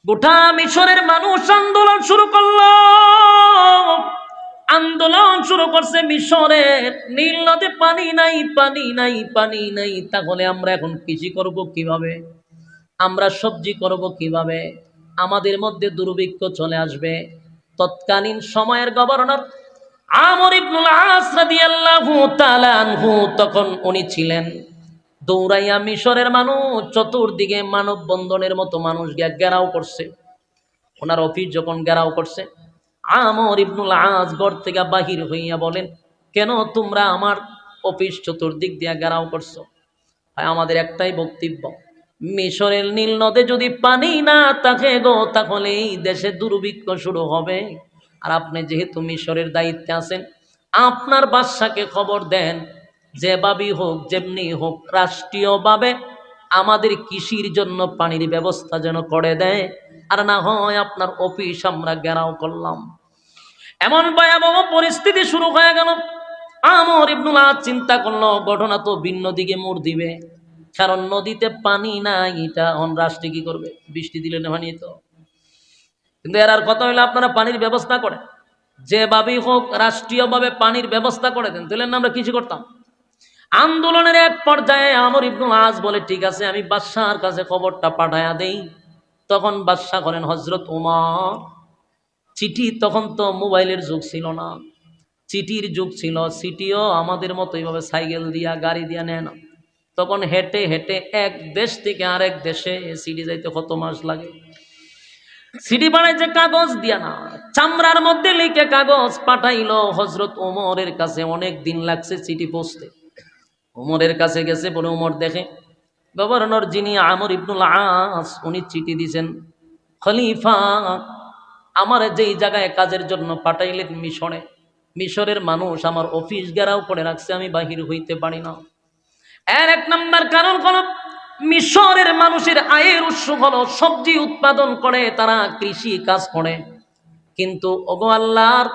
গোটা মিশরের মানুষ আন্দোলন শুরু করলো। আন্দোলন শুরু করছে মিশরের, নীল নদে পানি নাই, পানি নাই, পানি নাই। তাহলে আমরা এখন কৃষি করব কিভাবে? আমরা সবজি করব কিভাবে? আমাদের মধ্যে দুর্ভিক্ষ চলে আসবে। তৎকালীন সময়ের গভর্নর আমর ইবনুল আস রাদিয়াল্লাহু তাআলা আনহু, তখন উনি ছিলেন। দৌড়াইয়া মিশরের মানুষ চতুর্দিকে মানববন্ধনের মতো মানুষ গিয়া ঘেরাও করছে। ওনার অফিস যখন ঘেরাও করছে, আমর ইবনুল আস ঘর থেকে বাহির হইয়া বলেন, কেন তোমরা আমার অফিস চতুর্দিক দিয়া ঘেরাও করছো? আমাদের একটাই বক্তব্য, মিশরের নীল নদে যদি পানি না থাকে গো, তাহলে এই দেশে দুর্ভিক্ষ শুরু হবে। আর আপনি যেহেতু মিশরের দায়িত্বে আছেন, আপনার বাদশাকে খবর দেন, যেভাবেই হোক যেমনি হোক রাষ্ট্রীয়ভাবে আমাদের কৃষির জন্য পানির ব্যবস্থা যেন করে দেয়, আর না হয় আপনার অফিস আমরা ঘেরাও করলাম। এমন ভয়াবহ পরিস্থিতি শুরু হয়ে গেল। আমর ইবনুল আস চিন্তা করলো, ঘটনা তো ভিন্ন দিকে মোড় দিবে, কারণ নদীতে পানি নাই। এটা রাষ্ট্রে কি করবে? বৃষ্টি দিলে পানি তো। কিন্তু এর আর কথা হইলো, আপনারা পানির ব্যবস্থা করেন, যেভাবেই হোক রাষ্ট্রীয়ভাবে পানির ব্যবস্থা করে দেন, তাহলে আমরা কিছু করতাম। আন্দোলনের এক পর্যায়ে আমর ইবনুল আস বলে, ঠিক আছে, আমি বাদশার কাছে খবরটা পাঠায়া দেই। তখন বাদশা করেন হযরত ওমর, চিঠি, তখন তো মোবাইলের যুগ ছিল না, চিঠির যুগ ছিল। চিঠিও আমাদের মতো এইভাবে সাইকেল দিয়া গাড়ি দিয়া নেয় না, তখন হেঁটে হেঁটে এক দেশ থেকে আরেক দেশে চিঠি যাইতে কত মাস লাগে। চিঠি বানাইছে কাগজ দিয়া না, চামড়ার মধ্যে লিখে কাগজ পাঠাইলো হযরত ওমরের কাছে। অনেক দিন লাগছে চিঠি পৌঁছতে। ওমরের কাছে গেছে, বলে ওমর দেখে গভর্নর যিনি আমর ইবনুল আস, উনি চিঠি দিছেন, খলিফা আমার যেই জায়গায় কাজের জন্য পাঠাইলেন মিশরে, মিশরের মানুষ আমার অফিস ঘেরাও করে রাখছে, আমি বাহির হইতে পারি না। এর এক নম্বর কারণ হলো, মিশরের মানুষের আয়ের উৎস হলো সবজি উৎপাদন করে, তারা কৃষি কাজ করে। কিন্তু ওগো আল্লাহর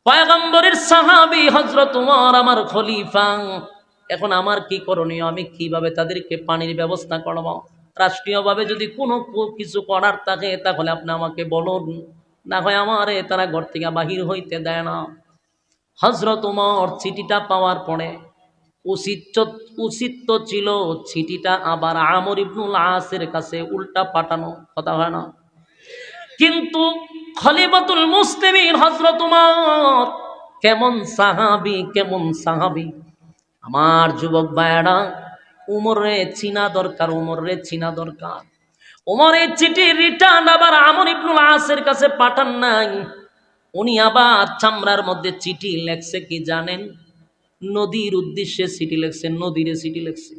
পয়গম্বরের সাহাবী হযরত ওমর আমার খলিফা, এখন আমার কি করণীয়? আমি কিভাবে তাদেরকে পানির ব্যবস্থা করব? রাষ্ট্রীয়ভাবে যদি কোনো কিছু করার থাকে, তাহলে আপনি আমাকে বলুন, না হয় আমারে তারা ঘর থেকে বাহির হইতে দেয় না। হযরত ওমর চিঠিটা পাওয়ার পরে উচিত তো ছিল চিঠিটা আবার আমর ইবনুল আসের কাছে উল্টা পাঠানো, কথা হয় না? কিন্তু খলিফাতুল মুসলিমিন হযরত ওমর কেমন সাহাবী, কেমন সাহাবী! আমার যুবক ভাইয়েরা, উমরে চিনা দরকার, উমরে চিনা দরকার। উমরের চিঠি রিটার্ন আবার আমর ইবনুল আসের কাছে পাঠান নাই, উনি আবার চামড়ার মধ্যে চিঠি লেখছে কি জানেন? নদীর উদ্দেশ্যে চিঠি লেখছে, নদীরে চিঠি লেখছে।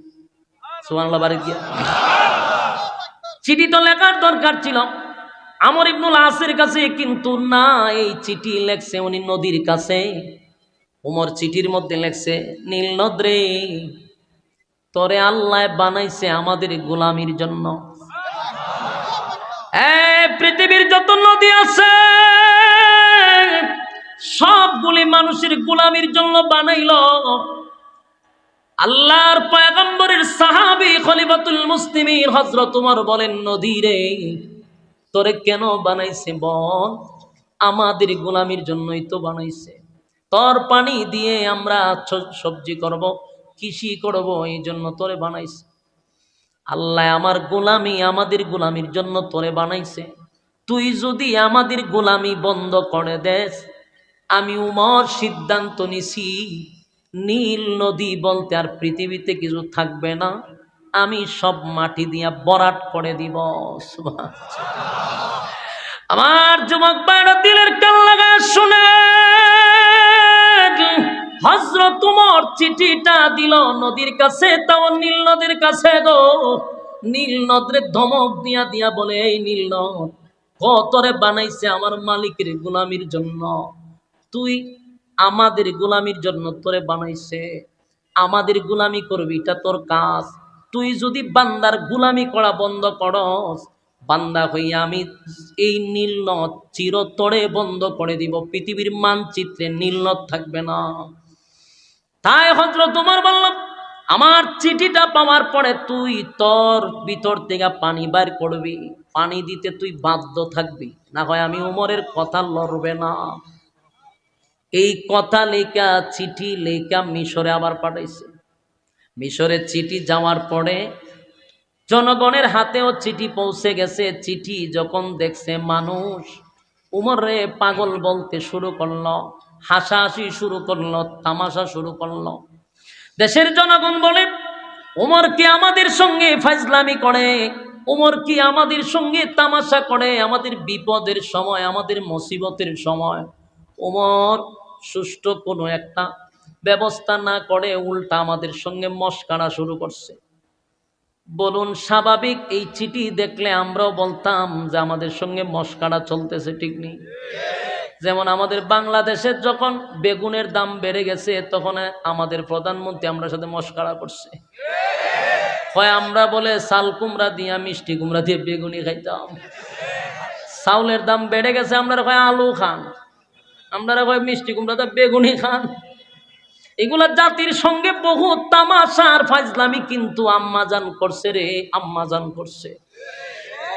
সুবহানাল্লাহ, বাড়ি গিয়া চিঠি তো লেখার দরকার ছিল আমর ইবনুল আসের কাছে, কিন্তু না, এই চিঠি লেখছে উনি নদীর কাছে। উমর চিঠির মধ্যে লেখছে, নীল নদরে, তোরে আল্লাহ বানাইছে আমাদের গোলামির জন্য। পৃথিবীর যত নদী আছে সবগুলি মানুষের গোলামির জন্য বানাইলো। আল্লাহর পয়গম্বরের সাহাবী খলিফাতুল মুসলিমিন হযরত ওমর বলেন, নদীরে তোরে কেন বানাইছে বল? আমাদের গোলামির জন্যই তো বানাইছে। তোর পানি দিয়ে আমরা সবজি করব, কৃষি করব, এই জন্য তোরে বানাইছে। আল্লাহ আমার গোলামি, আমাদের গোলামির জন্য তোরে বানাইছে। তুই যদি আমাদের গোলামি বন্ধ করে দেস, আমি উমর সিদ্ধান্ত নিছি, নীল নদী বলতে আর পৃথিবীতে কিছু থাকবে না, আমি সব মাটি দিয়া বরাট করে দিব। আমার যুবক ভাইরা দিলের কান লাগায় শুনে, হযরত ওমর চিঠিটা দিল নদীর কাছে, তাও নীল নদীর কাছে গো। নীল নদরে ধমক দিয়া দিয়া বলে, এই নীল নদ, কতরে বানাইছে আমার মালিকের গোলামির জন্য, তুই আমাদের গোলামির জন্য তোরে বানাইছে, আমাদের গোলামি করবি, এটা তোর কাজ। তুই যদি বান্দার গোলামি করা বন্ধ করস, বান্দা হইয়া আমি এই নীল নদ চিরতরে বন্ধ করে দিব, পৃথিবীর মানচিত্রে নীল নদ থাকবে না। তাই হযরত ওমর বলল, আমার চিঠিটা পাওয়ার পরে তুই তোর ভিতর থেকে পানি বাইর করবি, পানি দিতে তুই বাধ্য থাকবি, না হয় আমি উমরের কথা লড়বে না। এই কথা লেখা চিঠি লেখা মিশরে আবার পাঠাইছে। মিশরে চিঠি যাওয়ার পরে জনগণের হাতেও চিঠি পৌঁছে গেছে। চিঠি যখন দেখছে মানুষ উমরে পাগল বলতে শুরু করলো, হাসাহাসি শুরু করলো, তামাশা শুরু করলো। দেশের জনগণ বলে উমর কি আমাদের সঙ্গে ফাজলামি করে, উমর কি আমাদের সঙ্গে তামাশা করে, আমাদের বিপদের সময়, আমাদের মুসিবতের সময় উমর সুষ্ঠু কোনো একটা ব্যবস্থা না করে উল্টা আমাদের সঙ্গে মস্কারা শুরু করছে। বলুন স্বাভাবিক এই চিঠি দেখলে আমরাও বলতাম যে আমাদের সঙ্গে মস্কারা চলতেছে, ঠিক নেই? যেমন আমাদের বাংলাদেশের যখন বেগুনের দাম বেড়ে গেছে তখন আমাদের প্রধানমন্ত্রী আমরা সাথে মস্কারা করছে। হয় আমরা বলে চাল কুমড়া দিয়া মিষ্টি কুমড়া দিয়ে বেগুনি খাইতাম। চাউলের দাম বেড়ে গেছে আমরা কয় আলু খান, আমরা কয় মিষ্টি কুমড়া দিয়ে বেগুনি খান। এগুলা জাতির সঙ্গে বহু তামাশার ফাজলামি কিন্তু আম্মাজান করছে রে, আম্মাজান করছে।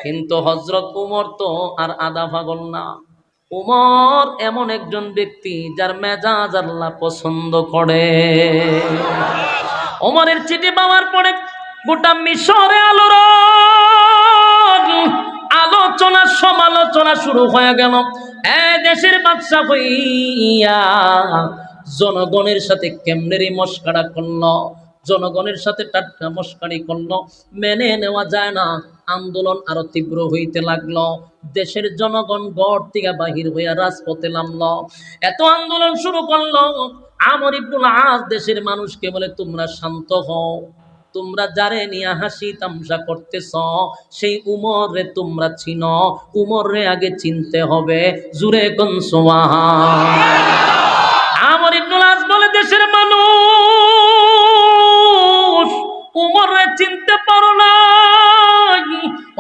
কিন্তু হযরত উমর তো আর আদা পাগল না। উমর এমন একজন ব্যক্তি যার মেজাজ আল্লাহ পছন্দ করে। উমরের চিঠি পাওয়ার পরে গোটা মিশরে আলোচনা সমালোচনা শুরু হয়ে গেল। দেশের বাদশা হইয়া জনগণের সাথে কেমনে মস্কারা করলো, জনগণের সাথে টাটকা মস্কারি করলো, মেনে নেওয়া যায় না। আন্দোলন আরো তীব্র হইতে লাগলো। দেশের জনগণ গড় থেকে বাহির হইয়া রাজপথে নামলো। এত আন্দোলন শুরু করলো। আমর ইবনুল আস দেশের মানুষকে বলে তোমরা শান্ত হও, তোমরা যারে নিয়ে হাসি তামসা করতেছ সেই উমর রে তোমরা চিনো, উমর রে আগে চিনতে হবে। জুরে কোন সুবহান। আমর ইবনুল আস বলে দেশের মানুষ উমরে চিনতে পারো না,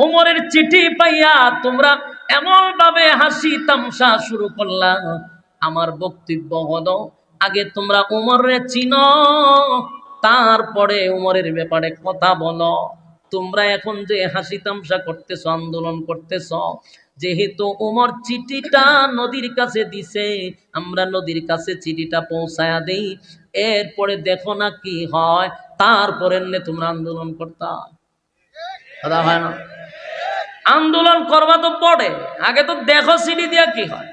উমরের চিঠি পাইয়া তোমরা এমন ভাবে হাসি তামসা শুরু করলা। আমার বক্তব্য হলো আগে তোমরা উমরে চিনো, তারপরে উমরের ব্যাপারে কথা বলো। তোমরা এখন যে হাসি তামসা করতেছ, আন্দোলন করতেছ, যেহেতু উমর চিঠিটা নদীর কাছে দিছে, আমরা নদীর কাছে চিঠিটা পৌঁছায়া দেই, এরপরে দেখো না কি হয়, তারপরে তোমরা আন্দোলন করতা। কথা হয় না? আন্দোলন করবা তো পড়ে, আগে তো দেখো চিঠি দিয়া কি হয়।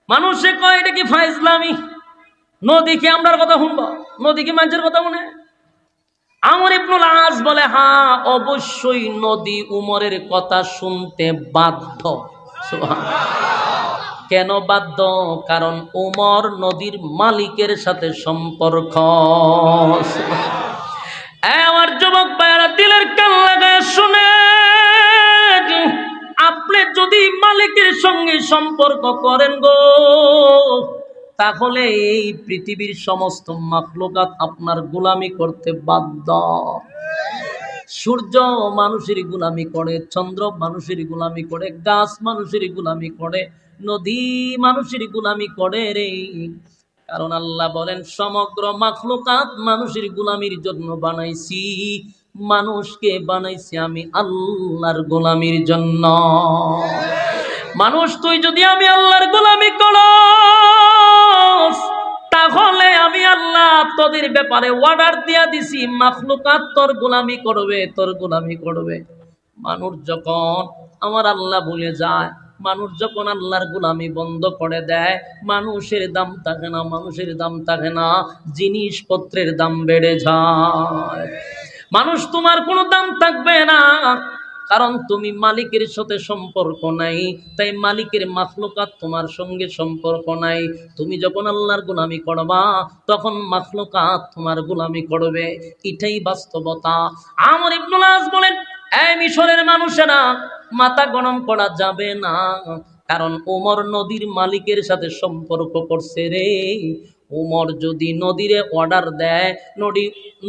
মানুষে কয় এটা কি ফাইজলামি, নদীকে আমরার কথা শুনবো, নদীকে মানুষের কথা শুনে। আমর ইবনুল আস বলে হ্যাঁ অবশ্যই নদী উমরের কথা শুনতে বাধ্য। কেন বাধ্য? কারণ উমর নদীর মালিকের সাথে সম্পর্ক। আমার যুবক ভাইরা দিলের কান লাগায় শুনে, আপনি যদি মালিকের সঙ্গে সম্পর্ক করেন গো, তাহলে এই পৃথিবীর সমস্ত মাখলুকাত আপনার গোলামি করতে বাধ্য। সূর্য মানুষের গোলামি করে, চন্দ্র মানুষের গোলামি করে, গাছ মানুষের গোলামি করে, নদী মানুষের গোলামি করে রে। কারণ আল্লাহ বলেন সমগ্র মাখলুকাত মানুষের গোলামির জন্য বানাইছি, মানুষকে বানাইছি আমি আল্লাহর গোলামির জন্য। মানুষ তুই যদি আমি আল্লাহর গোলামি করস, তাহলে আমি আল্লাহ তোদের ব্যাপারে অর্ডার দিয়া দিছি, মাখলুকাত তোর গোলামি করবে, তোর গোলামি করবে। মানুষ যখন আমার আল্লাহ ভুলে যায়, মানুষ যখন আল্লাহর গোলামি বন্ধ করে দেয়, মানুষের দাম থাকে না, মানুষের দাম থাকে না, জিনিসপত্রের দাম বেড়ে যায়। মানুষ তোমার কোনো দাম থাকবে না, কারণ তুমি মালিকের সাথে সম্পর্ক নাই, তাই মালিকের মাখলুকাত তোমার সঙ্গে সম্পর্ক নাই। তুমি যখন আল্লাহর গোলামি করবা, তখন মাখলুকাত তোমার গোলামি করবে। এটাই বাস্তবতা। আমর ইবনুল আস বলেন, এই মিশরের মানুষেরা, মাথা গরম করা যাবে না, কারণ ওমর নদীর মালিকের সাথে সম্পর্ক করছে রে। ওমর যদি নদীরে অর্ডার দেয়,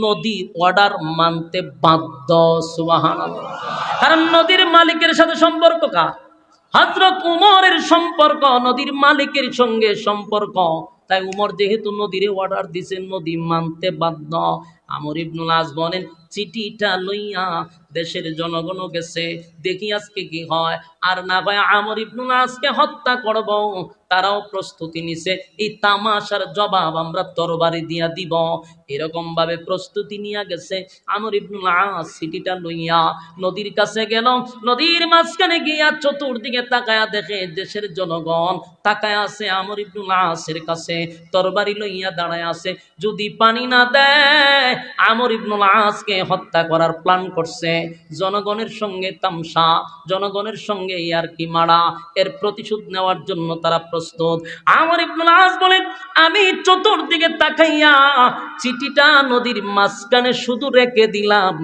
নদী অর্ডার মানতে বাধ্য। সুবহানাল্লাহ। কারণ নদীর মালিকের সাথে সম্পর্ক কার? হযরত উমরের সম্পর্ক নদীর মালিকের সঙ্গে সম্পর্ক। তাই উমর যেহেতু নদীরে অর্ডার দিয়েছেন, নদী মানতে বাধ্য। আমর ইবনুল আস বলেন, চিঠিটা লইয়া দেশের জনগণও গেছে, দেখি আজকে কি হয়। আর না হয় আমর ইবনুল আসকে হত্যা করব, তারাও প্রস্তুতি নিছে, এই তামাশার জবাব আমরা তরবারি দিয়া দিব। এরকম ভাবে প্রস্তুতি নিয়ে গেছে। আমর ইবনুল আস চিঠিটা লইয়া নদীর কাছে গেল। নদীর মাঝখানে গিয়া চতুর্দিকে তাকায়া দেখে দেশের জনগণ তাকায় আছে আমর ইবনুল আসের কাছে, তরবারি লইয়া দাঁড়ায় আছে। যদি পানি না দেয় আমর ইবনুল আসকে হত্যা করার প্ল্যান করছে। জনগণের সঙ্গে তামসা, জনগণের সঙ্গে ইয়ারকি মারা, এর প্রতিশোধ নেওয়ার জন্য তারা প্রস্তুত। আমর ইবনুল আস বলেন, আমি চতুর্দিকে তাকাইয়া চিঠিটা নদীর মাঝখানে শুধু রেখে দিলাম।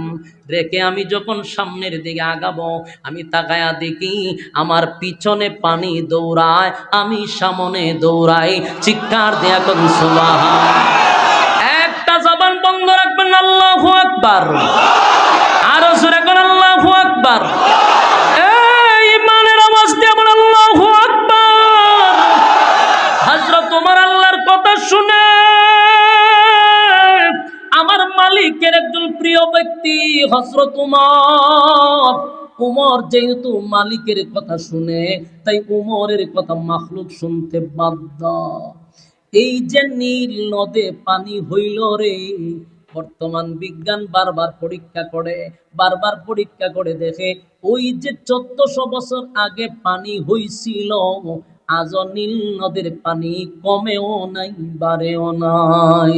রেখে আমি যখন সামনের দিকে আগাবো, আমি তাকায়া দেখি আমার পিছনে পানি দৌড়ায়, আমি সামনে দৌড়াই। চিৎকার দেয়া কোন সুবহান। একটা জবান বন্ধ রাখবেন, আল্লাহু আকবার। আরো জোরে কোন আল্লাহু আকবার। এই ইমানের আওয়াজ দিয়ে বলেন আল্লাহু আকবার। হযরত ওমর আল্লাহর কথা শুনে, আমার মালিকের একজন প্রিয় ব্যক্তি হযরত ওমর। উমর যেহেতু মালিকের কথা শুনে, তাই উমরের কথা মাখলুক শুনতে বাধ্য। এই যে নীল নদে পানি হইল রে, বর্তমান বিজ্ঞান বারবার পরীক্ষা করে দেখে, ওই যে 1400 বছর আগে পানি হইছিল, আজ নীল নদের পানি কমেও নাই বাড়েও নাই।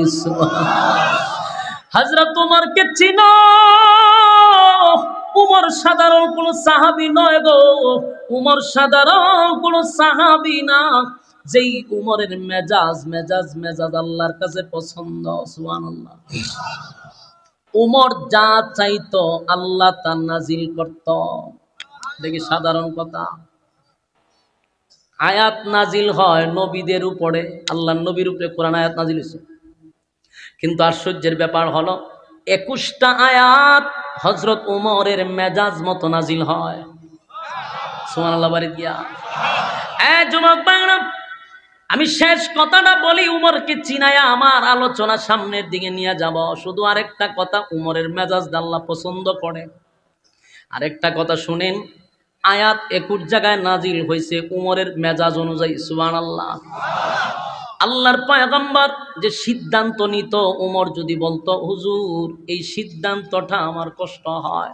হযরত উমরকে চিনো? উমর সাধারণ কোন সাহাবী নয় গো, উমর সাধারণ কোন সাহাবী না। যেই উমরের মেজাজ আল্লাহর কাছে পছন্দ। সুবহানাল্লাহ। উমর যা চাইতো আল্লাহ তা নাজিল করত। দেখি সাধারণ কথা, আয়াত নাজিল হয় নবীদের উপরে, আল্লাহর নবীর উপরে কোরআন আয়াত নাজিল হয়েছে। কিন্তু আশ্চর্যের ব্যাপার হলো 21টা আয়াত হযরত উমরের মেজাজ মতো নাজিল হয়। সুবহানাল্লাহ বাড়ি দিয়া। যুবক বাংলা, আমি শেষ কথাটা বলি, উমরকে চিনায়া আমার আলোচনা সামনের দিকে নিয়ে যাব। শুধু আরেকটা কথা, উমরের মেজাজ আল্লাহ পছন্দ করে। আরেকটা কথা শুনেন, আয়াত 21 জায়গায় নাজিল হয়েছে উমরের মেজাজ অনুযায়ী। সুবহানাল্লাহ। আল্লাহর পয়গম্বর যে সিদ্ধান্ত নিত, উমর যদি বলতো হুজুর এই সিদ্ধান্তটা আমার কষ্ট হয়,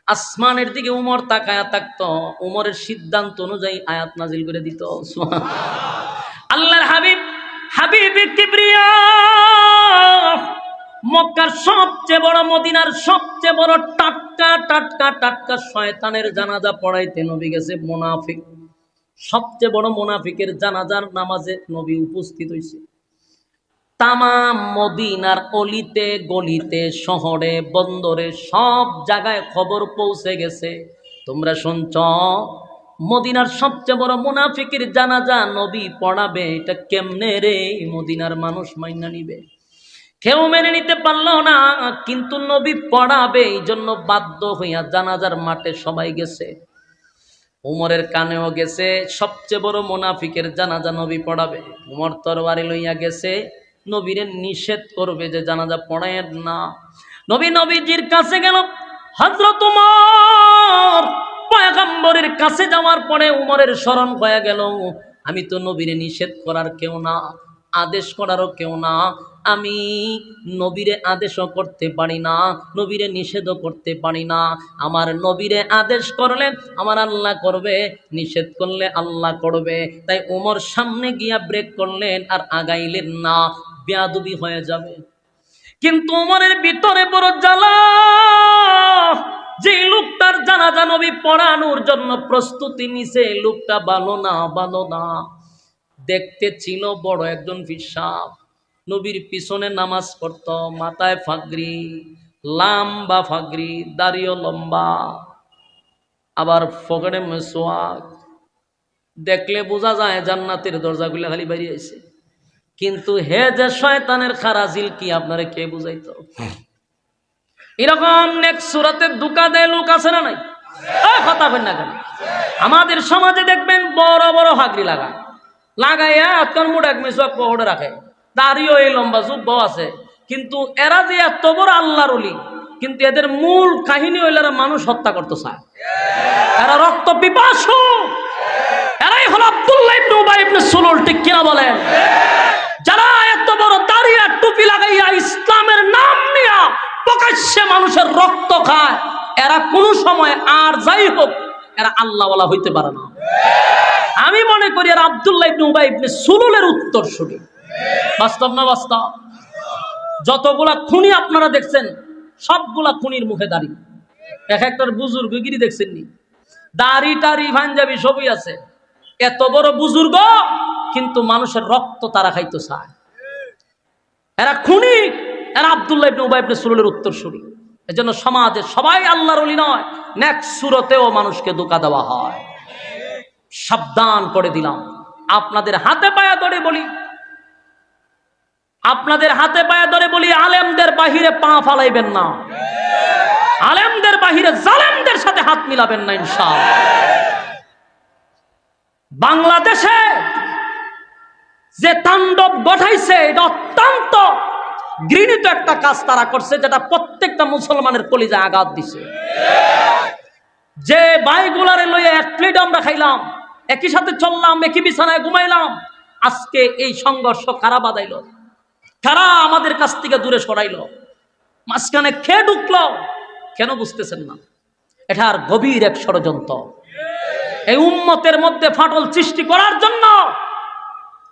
আসমানের দিকে উমর তাকায়া থাকতো, উমরের সিদ্ধান্ত অনুযায়ী আয়াত নাজিল করে দিত। আল্লাহর হাবিব কিবরিয়া, মক্কার সবচেয়ে বড়, মদিনার সবচেয়ে বড় টাটকা শয়তানের জানাজা পড়াইতে নবী গেছে। মুনাফিক, সবচেয়ে বড় মুনাফিকের জানাজার নামাজে নবী উপস্থিত হয়েছে। তামাম মদিনার অলিতে গলিতে, শহরে বন্দরে, সব জায়গায় খবর পৌঁছে গেছে। তোমরা শুনছ মদিনার সবচেয়ে বড় মুনাফিকের জানাজা নবী পড়াবে। এটা কেমনে রে মদিনার মানুষ মাইনা নিবে? কেউ মেনে নিতে পারলো না, কিন্তু নবী পড়াবে, এই জন্য বাধ্য হইয়া জানাজার মাঠে সবাই গেছে। উমরের কানেও গেছে, সবচেয়ে বড় মুনাফিকের জানাজা নবী পড়াবে। উমর তরবারি লইয়া গেছে, নবীরে নিষেধ করবে যে জানাজা পড়ায়েন না। নবীজির কাছে গেল। হযরত উমর পয়গম্বরের কাছে যাওয়ার পরে উমরের স্মরণ হয়ে গেল, আমি তো নবীরে নিষেধ করার কেউ না, আদেশ করারও কেউ না। আমি নবীরে আদেশও করতে পারি না, নবীরে নিষেধও করতে পারি না। আমার নবীরে আদেশ করলে আমার আল্লাহ করবে, নিষেধ করলে আল্লাহ করবে। তাই উমর সামনে গিয়া ব্রেক করলেন আর আগাইলেন না, বেয়াদবি হয়ে যাবে। কিন্তু উমরের ভিতরে বড় জ্বালা, যে লোকটার জানাজা নবী পড়ানোর জন্য প্রস্তুতি নিছে, লোকটা ভালো না। দেখতে ছিল বড় একজন ফিসাব, নবীর পিছনে নামাজ পড়ত, মাথায় ফাগরি, লম্বা ফাগরি, দাড়িও লম্বা, আবার ফকেটে মেসওয়াক। দেখলে বোঝা যায় জান্নাতের দরজাগুলো খালি বাইরে আইছে। কিন্তু হে যে শয়তানের খারাজিল, কি আপনারে কে বুঝাইতো? এরকম নেক্সট সূরাতে দুকা দেয় লোক আছে না নাই? কথা বলেন না কেন? আমাদের সমাজে দেখবেন বড় বড় হাগরি লাগাইয়া আতকান মুড়াক মেসওয়াক পকেটে রাখে, দাড়িও এই লম্বা, জুব্বাও আছে, কিন্তু এরা যে এত বড় আল্লাহর ওলি, কিন্তু এদের মূল কাহিনী হইল এরা মানুষ হত্যা করতে চায়, এরা রক্ত পিপাসু, এরাই হলো আব্দুল্লাহ ইবনে উবাই ইবনে সুলুল, ঠিক কিনা বলেন? যারা এত বড় দাড়ি আর টুপি লাগাইয়া ইসলামের নাম নিয়া প্রকাশ্যে মানুষের রক্ত খায়, এরা কোন সময় আর যাই হোক এরা আল্লাহওয়ালা হইতে পারে না। আমি মনে করি এরা আব্দুল্লাহ ইবনে উবাই ইবনে সুলুলের উত্তরসূরি। বাস্তব না বাস্তব? যতগুলা খুনি আপনারা দেখছেন সবগুলা খুনির মুখে দাড়ি। এক একটার বুজুর্গগিরি দেখছেন নি, দাড়ি টাড়ি পাঞ্জাবি সবই আছে। এত বড় বুজুর্গ কিন্তু মানুষের রক্ত তারা খাইতে চায়। এরা খুনি, এরা আব্দুল্লাহ ইবনে উবাই ইবনে সুলুলের উত্তরসূরি। এজন্য সমাজে সবাই আল্লাহর ওলি নয়, নেক্সট সুরতেও মানুষকে ধোঁকা দেওয়া হয়। সাবধান করে দিলাম। আপনাদের হাতে পায়ে ধরে বলি, আপনাদের হাতে পায়ে ধরে বলি, আলেমদের বাহিরে পা ফালাইবেন না, আলেমদের বাহিরে জালেমদের সাথে হাত মিলাবেন না ইনশাআল্লাহ। বাংলাদেশে যে তাণ্ডব ঘটাইছে এটা অত্যন্ত ঘৃণিত একটা কাজ তারা করছে, যেটা প্রত্যেকটা মুসলমানের কলিজায় আঘাত দিছে। যে বাইগুলারে লইয়া এক প্লেট আমরা খাইলাম, একই সাথে চললাম, একই বিছানায় ঘুমাইলাম, আজকে এই সংঘর্ষ কারা বাঁধাইল, কারা আমাদের কাছ থেকে দূরে সরাইল, মাঝখানে খেয়ে ঢুকলো, কেন বুঝতেছেন না? এটার গভীর এক ষড়যন্ত্র, এই উম্মতের মধ্যে ফাটল সৃষ্টি করার জন্য।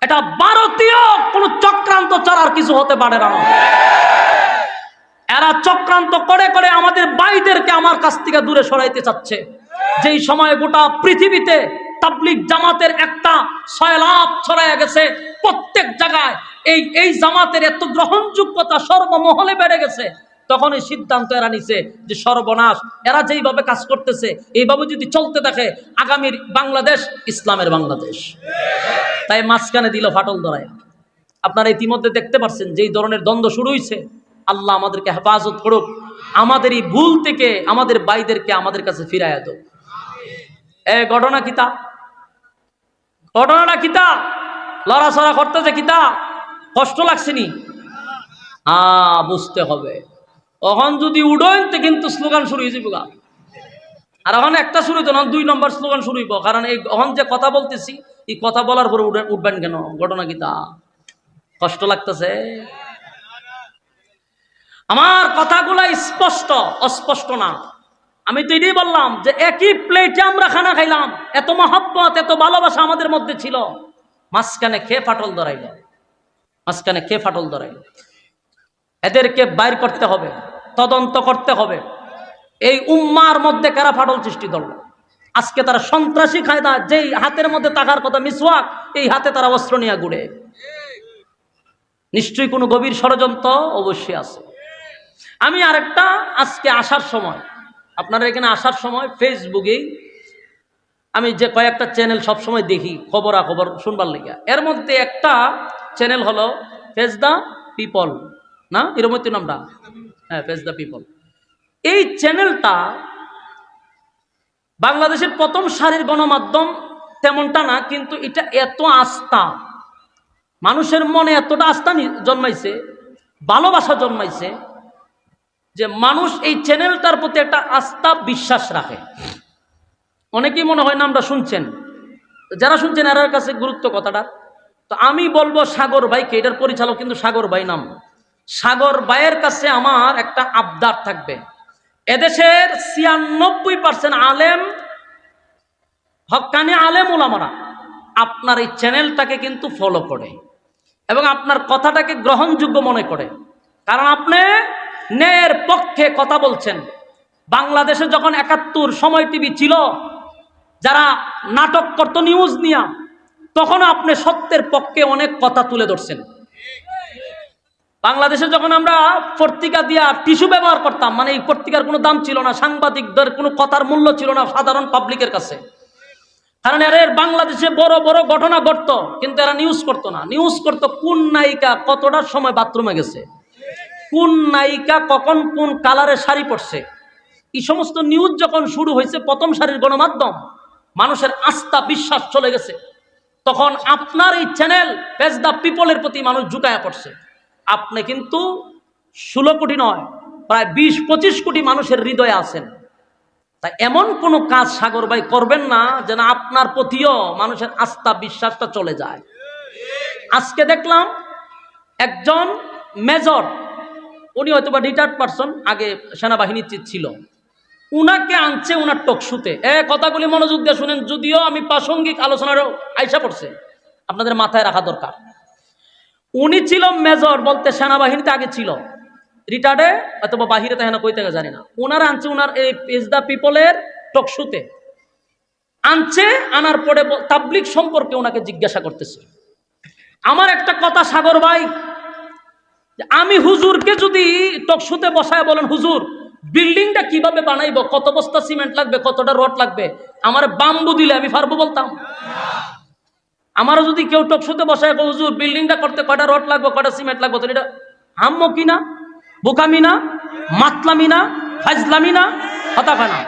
এটা ভারতীয় কোন চক্রান্ত ছাড়া আর কিছু হতে পারে না। এরা চক্রান্ত করে করে আমাদের ভাইদেরকে আমার কাছ থেকে দূরে সরাইতে চাচ্ছে। যেই সময় গোটা পৃথিবীতে তাবলিগ জামাতের একটা সয়লাভ ছড়াইয়া গেছে, প্রত্যেক জায়গায় এই জামাতের এত গ্রহণযোগ্যতা সর্বমহলে বেড়ে গেছে, তখন এই সিদ্ধান্ত এরা নিছে যে সর্বনাশ, এরা যেইভাবে কাজ করতেছে এইভাবে যদি চলতে থাকে আগামীর বাংলাদেশ ইসলামের বাংলাদেশ। তাই মাঝখানে দিল ফাটল ধরায়। আপনারা ইতিমধ্যে দেখতে পাচ্ছেন যেই ধরনের দ্বন্দ্ব শুরু হয়েছে। আল্লাহ আমাদেরকে হেফাজত করুক, আমাদের এই ভুল থেকে আমাদের ভাইদেরকে আমাদের কাছে ফিরাইয়া দাও। ঘটনা কিতা, ঘটনাটা কিতা, লড়াচড়া করতেছে কিতা, কষ্ট লাগছে নি? বুঝতে হবে। এখন যদি উডইনতে কিন্তু স্লোগান শুরু হয়ে যাবে, আর এখন একটা শুরু হইতো না, 2 নম্বর স্লোগান শুরু হইব। কারণ এই এখন যে কথা বলতেছি, এই কথা বলার পরে উঠবেন কেন? ঘটনা কিতা, কষ্ট লাগতেছে? আমার কথাগুলা স্পষ্ট, অস্পষ্ট না। আমি তো এটাই বললাম যে একই প্লেটে আমরা খানা খাইলাম, এত মহব্বত এত ভালোবাসা আমাদের মধ্যে ছিল, মাঝখানে খেয়ে ফাটল ধরাইল, মাঝখানে খেয়ে ফাটল ধরাইল। এদেরকে বাইর করতে হবে, তদন্ত করতে হবে। এই উম্মার মধ্যে কারা ফাটল সৃষ্টি করলো? আজকে তারা সন্ত্রাসী কায়দা, যেই হাতের মধ্যে টাকার কথা মিসওয়াক, এই হাতে তারা অস্ত্র নিয়ে ঘুরে। নিশ্চয়ই কোনো গভীর ষড়যন্ত্র অবশ্যই আছে। আমি আরেকটা, আজকে আসার সময়, আপনারা এখানে আসার সময় ফেসবুকেই আমি যে কয়েকটা চ্যানেল সবসময় দেখি খবরাখবর শুনবার লেগে, এর মধ্যে একটা চ্যানেল হলো ফেস দ্য পিপল, না এরকম নামটা? হ্যাঁ, ফেস দ্য পিপল। এই চ্যানেলটা বাংলাদেশের প্রথম সারির গণমাধ্যম তেমনটা না, কিন্তু এটা এত আস্থা, মানুষের মনে এতটা আস্থা জন্মাইছে, ভালোবাসা জন্মাইছে যে মানুষ এই চ্যানেলটার প্রতি একটা আস্থা বিশ্বাস রাখে। অনেকেই মনে হয় নামটা শুনছেন, যারা শুনছেন এর কাছে গুরুত্ব কথাটা। তো আমি বলবো সাগর ভাইকে, এটার পরিচালক কিন্তু সাগর ভাই নাম। সাগর ভাইয়ের কাছে আমার একটা আবদার থাকবে, এদেশের 96% আলেম, হক্কানি আলেম ওলামারা আপনার এই চ্যানেলটাকে কিন্তু ফলো করে এবং আপনার কথাটাকে গ্রহণযোগ্য মনে করে। কারণ আপনি ন্যায়ের পক্ষে কথা বলছেন। বাংলাদেশে যখন 71 সময় টিভি ছিল, যারা নাটক করত নিউজ নিয়া, তখন আপনি সত্যের পক্ষে অনেক কথা তুলে ধরছেন। বাংলাদেশে যখন আমরা পত্রিকা দিয়া টিস্যু ব্যবহার করতাম, মানে এই পত্রিকার কোনো দাম ছিল না, সাংবাদিকদের কোনো কথার মূল্য ছিল না সাধারণ পাবলিকের কাছে। কারণ এর বাংলাদেশে বড় বড় ঘটনা ঘটতো, কিন্তু এরা নিউজ করতো না। নিউজ করতো কোন নায়িকা কতটার সময় বাথরুমে গেছে, কোন নায়িকা কখন কোন কালারের শাড়ি পরছে। এই সমস্ত নিউজ যখন শুরু হয়েছে, প্রথম সারির গণমাধ্যম, মানুষের আস্থা বিশ্বাস চলে গেছে, তখন আপনার এই চ্যানেল ফেস দ্য পিপলের প্রতি মানুষ ঝুঁকায়া পড়ছে। আপনি কিন্তু 16 কোটি নয়, প্রায় 20-25 কোটি মানুষের হৃদয়ে আছেন। তাই এমন কোনো কাজ সাগর ভাই করবেন না যেন আপনার প্রতিও মানুষের আস্থা বিশ্বাসটা চলে যায়। আজকে দেখলাম একজন মেজর, উনি হয়তো বা রিটায়ার্ড পারসন, আগে সেনাবাহিনীর ছিল, উনাকে আনছে উনার টকশুতে। কথাগুলি মনোযোগ দিয়ে শুনেন, যদিও আমি প্রাসঙ্গিক আলোচনারও আইসা পড়ছে, আপনাদের মাথায় রাখা দরকার। উনি ছিল মেজর, বলতে সেনাবাহিনীতে আগে ছিল, রিটায়ার্ডে অথবা বাহিরে তাই না কই থেকে জানি না। উনার আনছে উনার এই পেজ দ্য পিপলের টকশুতে আনছে, আনার পরে তাবলিগ সম্পর্কে ওনাকে জিজ্ঞাসা করতেছে। আমার একটা কথা সাগর ভাই, আমি হুজুরকে যদি টকশুতে বসায় বলেন, হুজুর বিল্ডিংটা কিভাবে বানাইব, কত বস্তা সিমেন্ট লাগবে, কতটা রড লাগবে, আমার বাম্বু দিলে আমি পারবো বলতাম? আমারও যদি কেউ টকশুতে বসায় হুজুর বিল্ডিংটা করতে কয়টা রড লাগবে, কয়টা সিমেন্ট লাগবে, তো এটা হাম্ম কিনা, বোকামি না, মাতলামি না, ফাজলামি না, কথা না।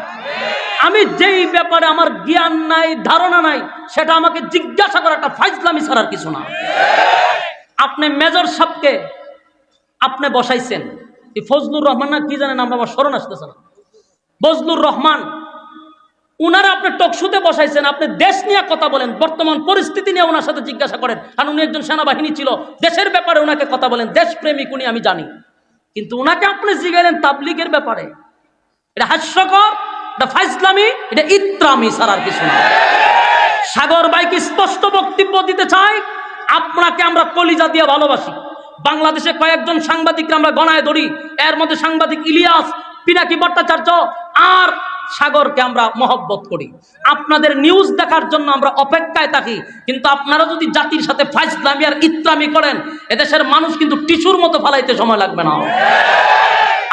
আমি যেই ব্যাপারে আমার জ্ঞান নাই, ধারণা নাই, সেটা আমাকে জিজ্ঞাসা করা একটা ফাজলামি ছাড়ার কিছু না। আপনি মেজর সাহেবকে আপনি বসাইছেন, এই ফজলুর রহমান না কি জানেন, আমরা আমার স্মরণ আসতেছে না, ফজলুর রহমান, উনারা আপনি টকশুতে বসাইছেন। আপনি দেশ নিয়ে কথা বলেন, বর্তমান পরিস্থিতি নিয়ে ওনার সাথে জিজ্ঞাসা করেন, কারণ উনি একজন সেনাবাহিনী ছিল, দেশের ব্যাপারে ওনাকে কথা বলেন, দেশপ্রেমিক উনি, আমি জানি। কিন্তু উনাকে আপনি জিজ্ঞাসা তাবলিগের ব্যাপারে, এটা হাস্যকর, এটা ফাইজলামি, এটা ইত্রামি ছাড়ার কিছু না। সাগর ভাইকে স্পষ্ট বক্তব্য দিতে চাই, আপনাকে আমরা কলিজা দিয়ে ভালোবাসি। বাংলাদেশে কয়েকজন সাংবাদিকরা আমরা গণায় ধরি, এর মধ্যে সাংবাদিক ইলিয়াস, পিনাকি ভট্টাচার্য আর সাগরকে আমরা মহব্বত করি। আপনাদের নিউজ দেখার জন্য আমরা অপেক্ষায় থাকি, কিন্তু আপনারা যদি জাতির সাথে ফাইজলামি আর ইত্রামি করেন, এদেশের মানুষ কিন্তু টিস্যুর মতো ফালাইতে সময় লাগবে না।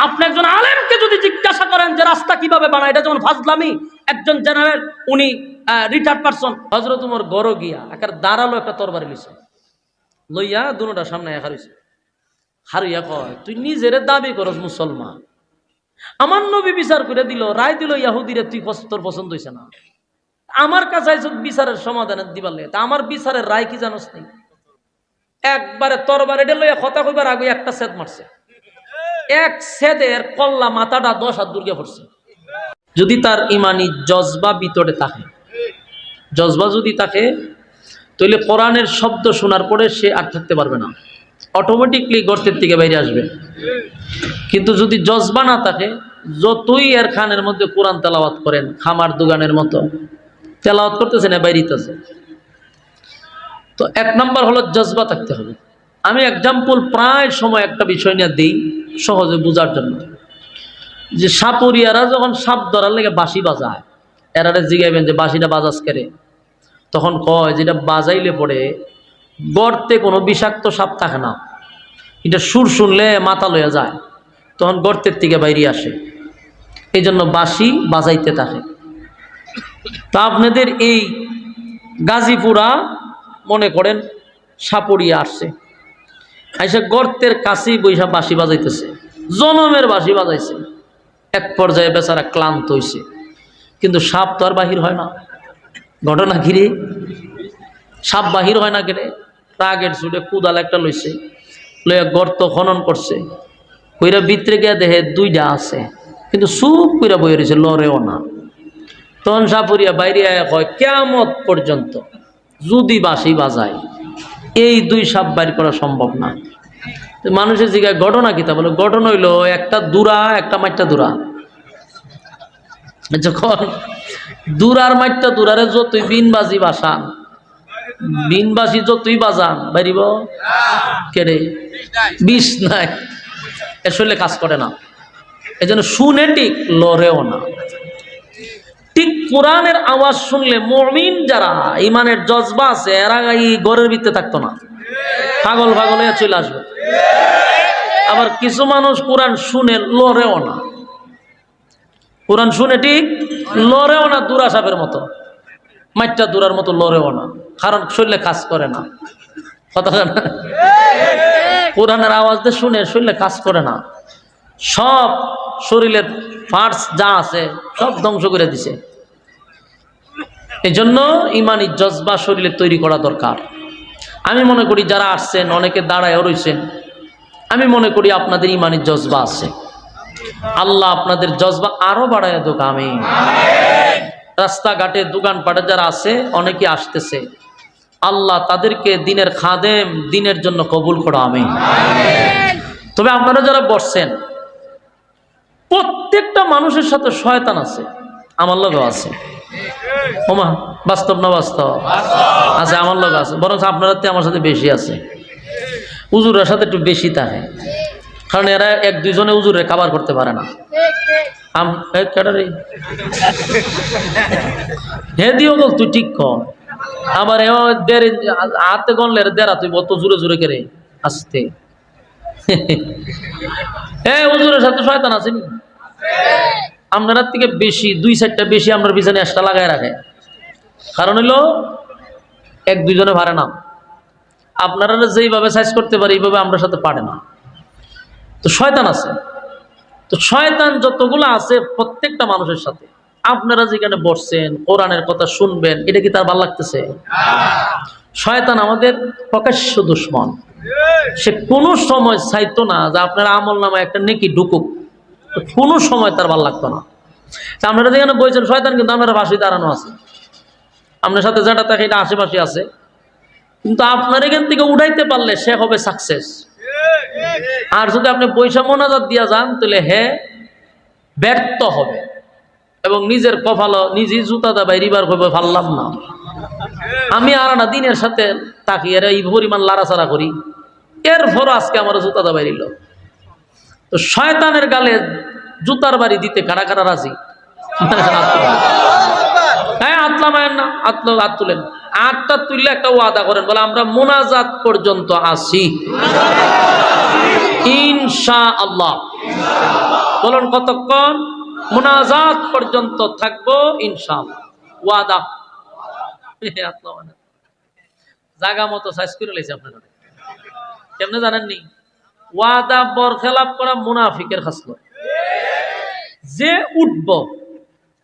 আপনি একজন আলেমকে যদি জিজ্ঞাসা করেন যে রাস্তা কিভাবে বানায়, এটা যেমন ফাজলামি। একজন জেনারেল, উনি রিটায়ার্ড পারসন, হযরত উমর গড় গিয়া একার দাঁড়ালো, একটা তরবারি লইছে, লইয়া দুটোটা সামনে হারিয়েছে, হারিয়া কয়, তুই নিজের দাবি করস মুসলমান, আমার নবী বিচার করে দিল, রায় দিল ইহুদিরে, তুই তোর পছন্দ হয়েছে না, আমার কাছে বিচারের সমাধান দিবার লাগে, তা আমার বিচারের রায় কি জানোস নাই? একবারে তরবারি লইয়া কথা কইবার আগে একটা সেদ মারছে, এক সেদের কল্লা মাথাটা 10 হাত দূরে পড়ছে। যদি তার ইমানি জজবা ভিতরে থাকে, জজবা যদি থাকে, তাহলে কোরআনের শব্দ শোনার পরে সে আর থাকতে পারবে না, অটোমেটিকলি গর্তের থেকে বাইরে আসবে। কিন্তু যদি জজবা না থাকে, যতই এর খানের মধ্যে কোরআন তেলাওয়াত করেন, খামার দোকানের মতো তেলাওয়াত করতেছে না, বাইরেতেছে। তো 1 নম্বর হলো জজবা থাকতে হবে। আমি এক্সাম্পল প্রায় সময় একটা বিষয় নিয়ে দিই সহজে বোঝার জন্য, যে সাপুরিয়ারা যখন সাপ ধরার লেগে বাঁশি বাজায়, এরা জিগাইবেন যে বাঁশিটা বাজাস কেরে, তখন কয় যেটা বাজাইলে পরে গর্তে কোনো বিষাক্ত সাপ থাকে না, এটা সুর শুনলে মাথা লইয়া যায়, তখন গর্তের থেকে বাইরে আসে, এই জন্য বাঁশি বাজাইতে থাকে। তা আপনাদের এই গাজীপুরা মনে করেন সাপুরিয়া আসছে, আইসা গর্তের কাছেই বৈশা বাঁশি বাজাইতেছে, জনমের বাঁশি বাজাইছে, এক পর্যায়ে বেচারা ক্লান্ত হইছে, কিন্তু সাপ তো আর বাহির হয় না। ঘটনা ঘিরে সাপ বাহির হয় না কেটে, রাগের ছুটে কুদাল একটা লইছে, লইয়া গর্ত খনন করছে, কইরা ভিতরে গিয়া দেখে 2টা আছে, কিন্তু চুপ কইরা বই রয়েছে, লড়েও না। তখন সাপুরিয়া বাইরে আয়া কয়, কিয়ামত পর্যন্ত যদি বাঁশি বাজায় এই 2 সাপ বাইর করা সম্ভব না। মানুষের জিজ্ঞাসা ঘটনা কি, তা বলে ঘটনা হইলো একটা দুরা, একটা মাইটটা দুরা। যখন দুরার মাইটটা দুরারে যতই বিনবাজি বাসান, বিনবাজি যতই বাজান, বাইরিব কেড়ে বিষ নাই, আসলে কাজ করে না। এই জন্য শুনে ঠিক, লড়েও না। ঠিক কোরআনের আওয়াজ শুনলে মুমিন যারা ইমানের জজবা আছে, এরা এই ঘরের ভিতরে থাকতো না, পাগল পাগল হয়ে চলে আসবে। আবার কিছু মানুষ কোরআন শুনে লড়েও না, কোরআন শুনে ঠিক লড়েও না, দুরা সাপের মতো, মাইটটা দুরার মতো লড়েও না, কারণ শরীরে কাজ করে না। কথা না, কোরআনের আওয়াজ দিয়ে শুনে শরীরে কাজ করে না, সব শরীরের পার্টস যা আছে সব ধ্বংস করে দিছে। এই জন্য ইমানি জজবা শরীরে তৈরি করা দরকার। আমি মনে করি যারা আসছেন, অনেকে দাঁড়ায়ও রয়েছেন, আমি মনে করি আপনাদের ইমানের জজবা আছে, আল্লাহ আপনাদের জজবা আরো বাড়ায় দোক, আমিন। রাস্তাঘাটে দোকানপাটে যারা আছে অনেকে আসতেছে, আল্লাহ তাদেরকে দিনের খাদেম, দিনের জন্য কবুল করো, আমিন। তবে আপনারা যারা বসছেন, প্রত্যেকটা মানুষের সাথে শয়তান আছে, আমার লগেও আছে। ওমা, বাস্তব না বাস্তব? আছে, আমার লগে আছে, বরং আপনার আমার সাথে বেশি আছে। হুজুরের সাথে একটু বেশি থাকে, কারণ এরা এক দুইজনে হুজুরে কাভার করতে পারে না। হে দিও বল, তুই ঠিক কর। আবার হাতে গনলে দেড়া, তুই বত জোরে জোরে কেড়ে আসতে। হ্যাঁ, হুজুরের সাথে শয়তান আছে নি? আপনার থেকে বেশি, 2-4টা বেশি আপনার পিছনে একটা লাগাই রাখে। কারণ হইলো এক দুইজনে পারে না। আপনারা যেইভাবে সাইজ করতে পারে এইভাবে আমরা সাথে পারে না। তো শয়তান আছে, তো শয়তান যতগুলো আছে প্রত্যেকটা মানুষের সাথে। আপনারা যেখানে বসছেন, কোরআনের কথা শুনবেন, এটা কি তার ভালো লাগতেছে? শয়তান আমাদের প্রকাশ্য দুশমন। সে কোনো সময় চাইতো না যে আপনার আমল নামায় একটা নেকি ঢুকুক, কোনো সময় তার ভালো লাগতো না। আপনারা যেখানে বলছেন, শয়তান কিন্তু আপনার পাশে দাঁড়ানো আছে, আপনার সাথে যেটা থাকে এটা আশেপাশে আছে, কিন্তু আপনার এখান থেকে উঠাইতে পারলে সে হবে সাকসেস। আর যদি আপনি পয়সা মোনাজাত দিয়া যান, তাহলে হে ব্যর্থ হবে এবং নিজের কপালও নিজেই জুতা দাবাই রিবার করবে, পারলাম না। আমি আর না দিনের সাথে তাকিয়ে এই পরিমাণ লাড়াচাড়া করি, এরপর আজকে আমার জুতা দাবাই দিল। তো শয়তানের গালে জুতার বাড়ি দিতে কারা কারা রাজি? হ্যাঁ, আতলামায়ের না, হাত তুলেন। আটটা তুললে একটা ওয়াদা করেন, বলে আমরা মোনাজাত পর্যন্ত আসি ইনশাআল্লাহ। বলুন কতক্ষণ? মোনাজাত পর্যন্ত থাকবো ইনশাআল্লাহ। ওয়াদা। জায়গা মতো সাইজ করে লেছে আপনারা, কেমনে জানেননি? ওয়াদা বরখেলাপ করা মুনাফিকের খাসলত। যে উঠব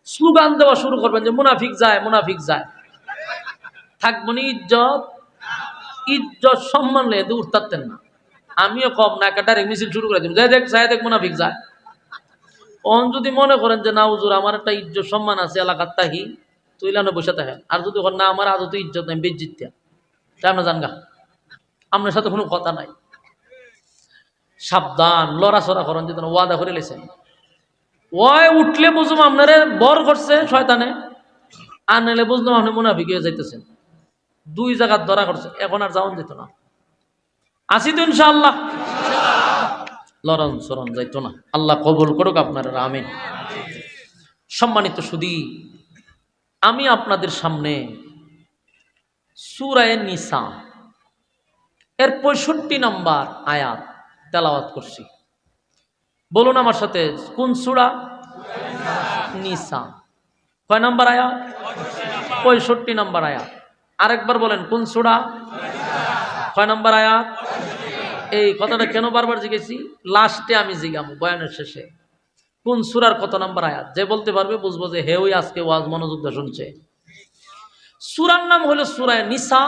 স্লোগান দেওয়া শুরু করবেন যে মুনাফিক যায়, মুনাফিক যায়, থাকবো নি ইজ্জত, ইজ্জত সম্মান লেগে উঠতেন না। আমিও কম না, একটা ডাইরেক্ট মিছিল শুরু করে দিব, যাই দেখ যাই দেখ মুনাফিক যায়। অন যদি মনে করেন যে না হুজুর আমার একটা ইজ্জত সম্মান আছে এলাকার, তাহি তুইলানো বসে থাকেন। আর যদি না আমার আদত ইজ্জত নাই, বেজ্জিত তাই আমরা জানগা, আপনার সাথে কোনো কথা নাই। সাবধান, লড়াচড়া করেন যদি ওয়াদা করে লেছেন। ওই উঠলে বুঝুম আপনারে বর করছে শয়তানে, আর নাহলে বুঝলাম আপনি মুনাফিক হয়ে যাইতেছেন। দুই জায়গার ধরা করছে, এখন আর যাওয়ান যেত না। আসি তো ইনশাআল্লাহ, লড়ন সরণ যাইতো না। আল্লাহ কবুল করুক আপনারা, আমিন। সম্মানিত সুধী, আমি আপনাদের সামনে সূরা নিসা এর 65 নম্বর আয়াত তেলাওয়াত করছি। বলুন আমার সাথে, কোন সূরা? নিসা। কয় নম্বর আয়াত? 65 নম্বর আয়াত। আরেকবার বলেন, কোন সূরা? কয় নম্বর আয়াত? এই কথাটা কেন বারবার জিজ্ঞেসি? লাস্টে আমি জিজ্ঞামু বয়ানের শেষে, কোন সূরার কত নম্বর আয়াত। যে বলতে পারবে বুঝবো যে হে ওই আজকে ওয়াজ মনোযোগ দিয়ে শুনছে। সূরার নাম হলো সূরা নিসা,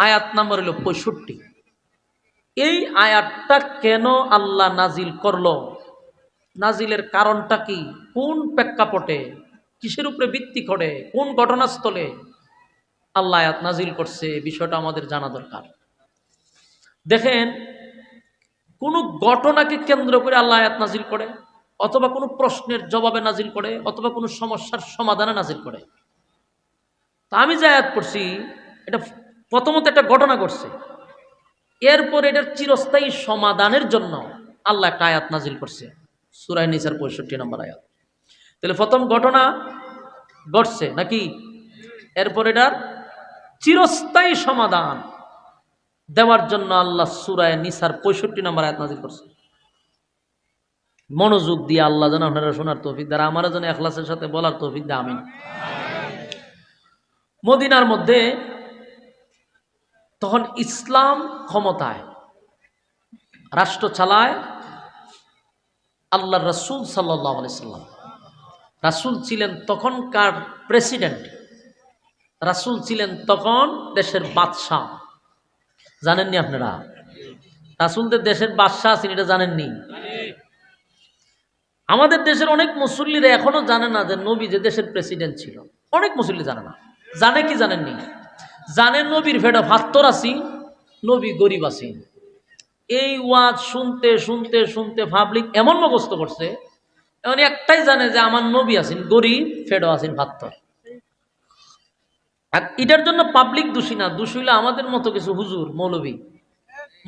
আয়াত নাম্বার হলো 65। এই আয়াতটা কেন আল্লাহ নাজিল করলো, নাজিলের কারণটা কি, কোন প্রেক্ষাপটে, কিসের উপরে ভিত্তি করে, কোন ঘটনাস্থলে আল্লাহ আয়াত নাজিল করছে, বিষয়টা আমাদের জানা দরকার। দেখেন, কোন ঘটনাকে কেন্দ্র করে আল্লাহ আয়াত নাজিল করে, অথবা কোনো প্রশ্নের জবাবে নাজিল করে, অথবা কোনো সমস্যার সমাধানে নাজিল করে। তা আমি যে আয়াত পড়ছি, এটা প্রথমত একটা ঘটনা ঘটছে, এরপর এটার চিরস্থায়ী সমাধানের জন্য আল্লাহ একটা আয়াত নাজিল করছে, সূরা নিসার 65 নম্বর আয়াত। তাহলে প্রথম ঘটনা ঘটছে নাকি, এরপর এটার চিরস্থায়ী সমাধান দেওয়ার জন্য আল্লাহ সূরা নিসার 65 নম্বর আয়াত নাজিল করছে। মনোযোগ দিয়ে আল্লাহ যেন আপনারা শোনার তৌফিক দেয়, আমারও যেন ইখলাসের সাথে বলার তৌফিক দেয়, আমিন। মদিনার মধ্যে তখন ইসলাম ক্ষমতায়, রাষ্ট্র চালায় আল্লাহর রাসূল সাল্লাল্লাহু আলাইহি সাল্লাম। রাসূল ছিলেন তখনকার প্রেসিডেন্ট, রাসূল ছিলেন তখন দেশের বাদশাহ। জানেননি আপনারা? রাসূলদের দেশের বাদশাহ আছেন, এটা জানেননি? আমাদের দেশের অনেক মুসল্লিরা এখনো জানে না যে নবী যে দেশের প্রেসিডেন্ট ছিল। অনেক মুসল্লি জানে না। জানে কি জানেননি? জানেন নবীর ফেটা ভাত্তর আছি, নবী গরিব আছি। এই ওয়াজ শুনতে শুনতে শুনতে পাবলিক এমন মুখস্থ করছে, এমন একটাই জানে যে আমার নবী আছেন গরিব, ফেডো আছেন ভাত্তর। আর এটার জন্য পাবলিক দোষী না, দোষী হইলে আমাদের মতো কিছু হুজুর মৌলবী।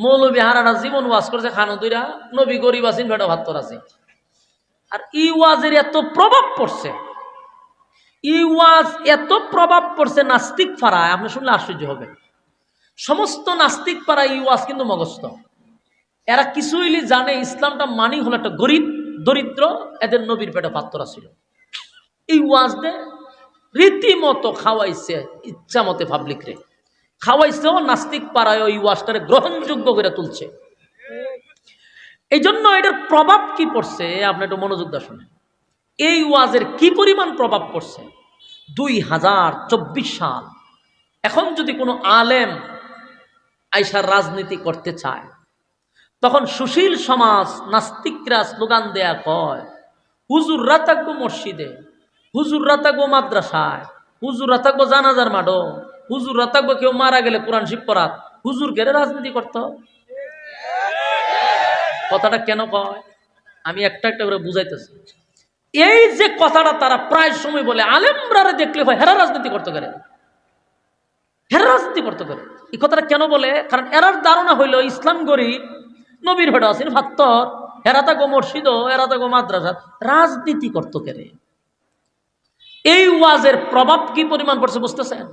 মৌলবী হারারা জীবন ওয়াজ করছে খানো দুইরা, নবী গরিব আছেন ফেডো ভাত্তর আছে। আর ই ওয়াজের এত প্রভাব পড়ছে, ই ওয়াজ এত প্রভাব পড়ছে নাস্তিক পাড়ায়, আপনি শুনলে আশ্চর্য হবে। সমস্ত নাস্তিক পাড়ায় ই ওয়াজ কিন্তু মগস্থ। এরা কিছু হইলে জানে ইসলামটা মানি হলো একটা গরিব দরিদ্র, এদের নবীর পেটে পাত্তর ছিল। এই ওয়াজ দে রীতিমতো খাওয়াইছে, ইচ্ছা মতে পাবলিক রে খাওয়াইছে। ও নাস্তিক পাড়ায় ওই ওয়াজটারে গ্রহণযোগ্য করে তুলছে। এই জন্য এটার প্রভাব কি পড়ছে আপনি একটু মনোযোগ দিয়ে শুনেন। এই ওয়াজের কি পরিমাণ প্রভাব পড়ছে। 2024 সাল, এখন যদি কোনো আলেম আইসার রাজনীতি করতে চায়, তখন সুশীল সমাজ নাস্তিকরা স্লোগান দেয়া কয়, হুজুররা থাকবো মসজিদে, হুজুররা থাকবো মাদ্রাসায়, হুজুররা থাকবো জানাজার মাঠো, হুজুররা থাকবো কেউ মারা গেলে কোরআন শিব পড়াত, হুজুর গেলে রাজনীতি করতে। কথাটা কেন কয় আমি একটা একটা করে বুঝাইতেছি। এই যে কথাটা তারা প্রায় সময় বলে, আলেমরা দেখলে হয় হেরা রাজনীতি করতে পারে, হেরা রাজনীতি করতে পারে। এই কথাটা কেন বলে? কারণ এরার ধারণা হইল ইসলাম গরিব, নবীর ভেড়া আছেন ভাত্তর, এরা থাকো মসজিদ, এরা থাকো মাদ্রাসা, রাজনীতি করতে পারে। এই ওয়াজের প্রভাব কি পরিমাণ পড়ছে বুঝতেছেন?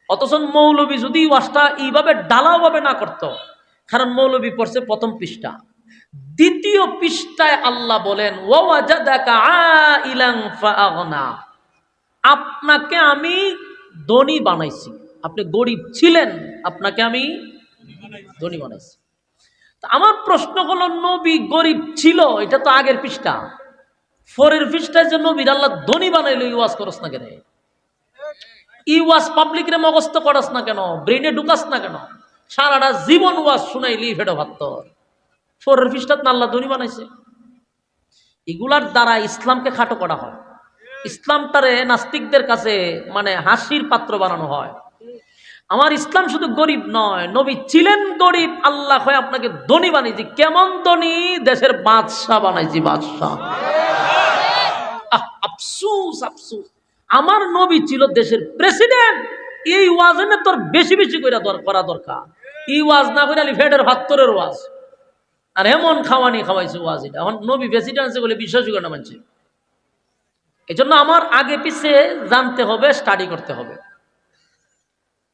অথচ মৌলবী যদি ওয়াজটা এইভাবে ডালাও ভাবে না করত, কারণ মৌলবী পড়ছে প্রথম পৃষ্ঠা, দ্বিতীয় পৃষ্ঠায় আল্লাহ বলেন ওয়াজাদাকা আইলান ফাআগনা, আপনাকে আমি ধনী বানাইছি। আপনি গরিব ছিলেন, আপনাকে আমি ধনী বানাইছি। আমার প্রশ্ন হলো, নবী গরিব ছিল, এটা তো আগের পৃষ্ঠা। পরের পৃষ্ঠায় যে নবীর আল্লাহ ধনী বানাইলো, ইওয়াজ করস না কেন? ইওয়াজ পাবলিক রে মগস্ত করাস না কেন? ব্রেনে ঢুকাস না কেন? সারাটা জীবন ওয়াজ শুনাইলি ফেটো ভাত্তর, পরের পৃষ্ঠাত না আল্লাহ ধনী বানাইছে। এগুলার দ্বারা ইসলামকে খাটো করা হয়, ইসলামটারে নাস্তিকদের কাছে মানে হাসির পাত্র বানানো হয়। আমার ইসলাম শুধু গরিব নয়, নবী ছিলেন গরিব, আল্লাহ হয় আপনাকে ধনী বানিয়েছি। কেমন ধনী? দেশের বাদশাহ বানাইছি, বাদশাহ। আফসুস আফসুস, আমার নবী ছিল দেশের প্রেসিডেন্ট। এই ওয়াজ এনে তোর বেশি বেশি করে করা দরকার। এই ওয়াজ না করে আলি ফেডের ভাত্তরের ওয়াজ, আর এমন খাওয়ানি খাওয়াইছে ওয়াজ। এটা এখন নবী প্রেসিডেন্ট আছে বলে বিশ্বাসই করে না মানছে। এই জন্য আমার আগে পিছে জানতে হবে, স্টাডি করতে হবে।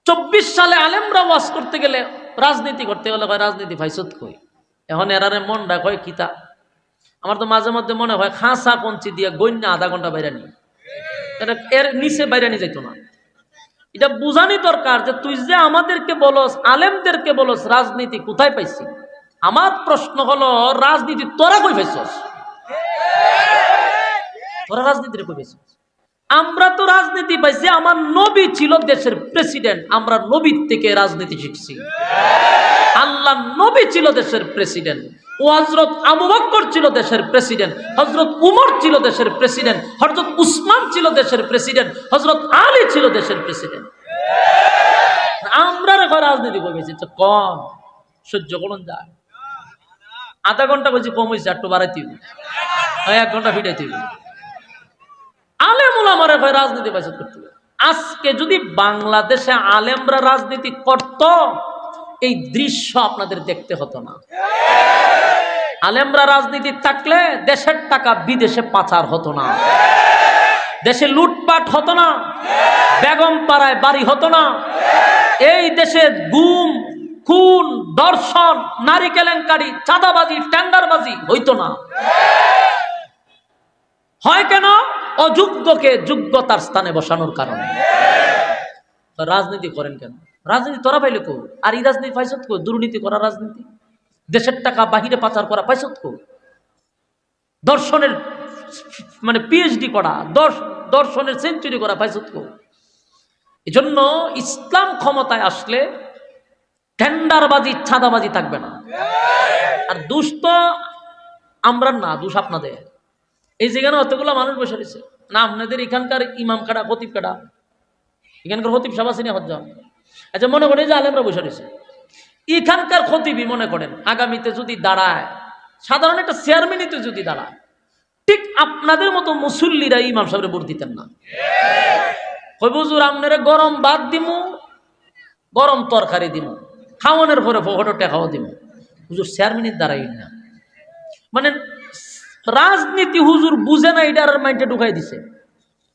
24 সালে আলেমরা ওয়াজ করতে গেলে, রাজনীতি করতে গেলে কয় রাজনীতি ফাইসত কই। এখন এরারে মন ডাক হয় কিতা। আমার তো মাঝে মধ্যে মনে হয় খাঁচা কঞ্চি দিয়ে গন্যা আধা ঘন্টা বাইরে নি, এটা এর নিচে বাইরে নিয়ে যাইতো না। এটা বুঝানি দরকার যে তুই যে আমাদেরকে বলস, আলেমদেরকে বলস রাজনীতি কোথায় পাইছি। আমার প্রশ্ন হলো, রাজনীতি তোরা কই পাইছস? তোরা রাজনীতির কই পাইছস? আমরা তো রাজনীতি পাইছি, আমার নবী ছিল দেশের প্রেসিডেন্ট, আমরা নবীর থেকে রাজনীতি শিখছি। আল্লাহ নবী ছিল দেশের প্রেসিডেন্ট, ও হযরত আবু বকর ছিল দেশের প্রেসিডেন্ট, হযরত উমর ছিল দেশের প্রেসিডেন্ট, হযরত উসমান ছিল দেশের প্রেসিডেন্ট, হযরত আলী ছিল দেশের প্রেসিডেন্ট। আমরা রেখে রাজনীতি করেছি কম, সহ্য করুন যায়। আধা ঘন্টা বলছি কম হয়েছে, একটু বাড়াইতে 1 ঘন্টা ফিটাইতে। আলেম ওলামারা ভাই রাজনীতি বাইসাত করতে হবে। আজকে যদি বাংলাদেশে আলেমরা রাজনীতি করত, এই দৃশ্য আপনাদের দেখতে হতো না। আলেমরা রাজনীতি থাকলে দেশের টাকা বিদেশে পাচার হতো না, দেশে লুটপাট হতো না, বেগম পাড়ায় বাড়ি হতো না, এই দেশে গুম খুন ধর্ষণ নারী কেলেঙ্কারি চাঁদাবাজি টেন্ডারবাজি হইতো না। হয় কেন? অযোগ্যকে যোগ্যতার স্থানে বসানোর কারণে। রাজনীতি করেন কেন? রাজনীতি তোরা পাইলে কো, আর এই রাজনীতি পাইছত কো? দুর্নীতি করা রাজনীতি, দেশের টাকা বাহিরে পাচার করা পাইছত কো? দর্শনের মানে পিএইচডি করা, দর্শনের সেঞ্চুরি করা পাইছত কো? এই জন্য ইসলাম ক্ষমতায় আসলে টেন্ডারবাজি চাঁদাবাজি থাকবে না। আর দোষ তো আমরা না, দোষ আপনাদের। এই যেখানে অতগুলো মানুষ বসে রয়েছে না, আপনাদের এখানকার ইমাম কাটা, খতিব কাটা, এখানকার খতিব সাহেব আছে না হজ্জা? আচ্ছা মনে করেন যে আলেমরা বসে রয়েছে, এখানকার খতিবই মনে করেন আগামীতে যদি দাঁড়ায়, সাধারণ একটা চেয়ারম্যানিতে যদি দাঁড়ায়, ঠিক আপনাদের মতো মুসল্লিরা ইমাম সাহেবের ভোট দিতেন না। কইব হুজুর আপনারা গরম ভাত দিমু, গরম তরকারি দিমু, খাওয়ানোর পরে ফটো টেকাও দিমু, হুজুর চেয়ারম্যানের দাঁড়াই না। মানে রাজনীতি হুজুর বুঝে না, এটার মাইন্ডে ঢুকাই দিছে।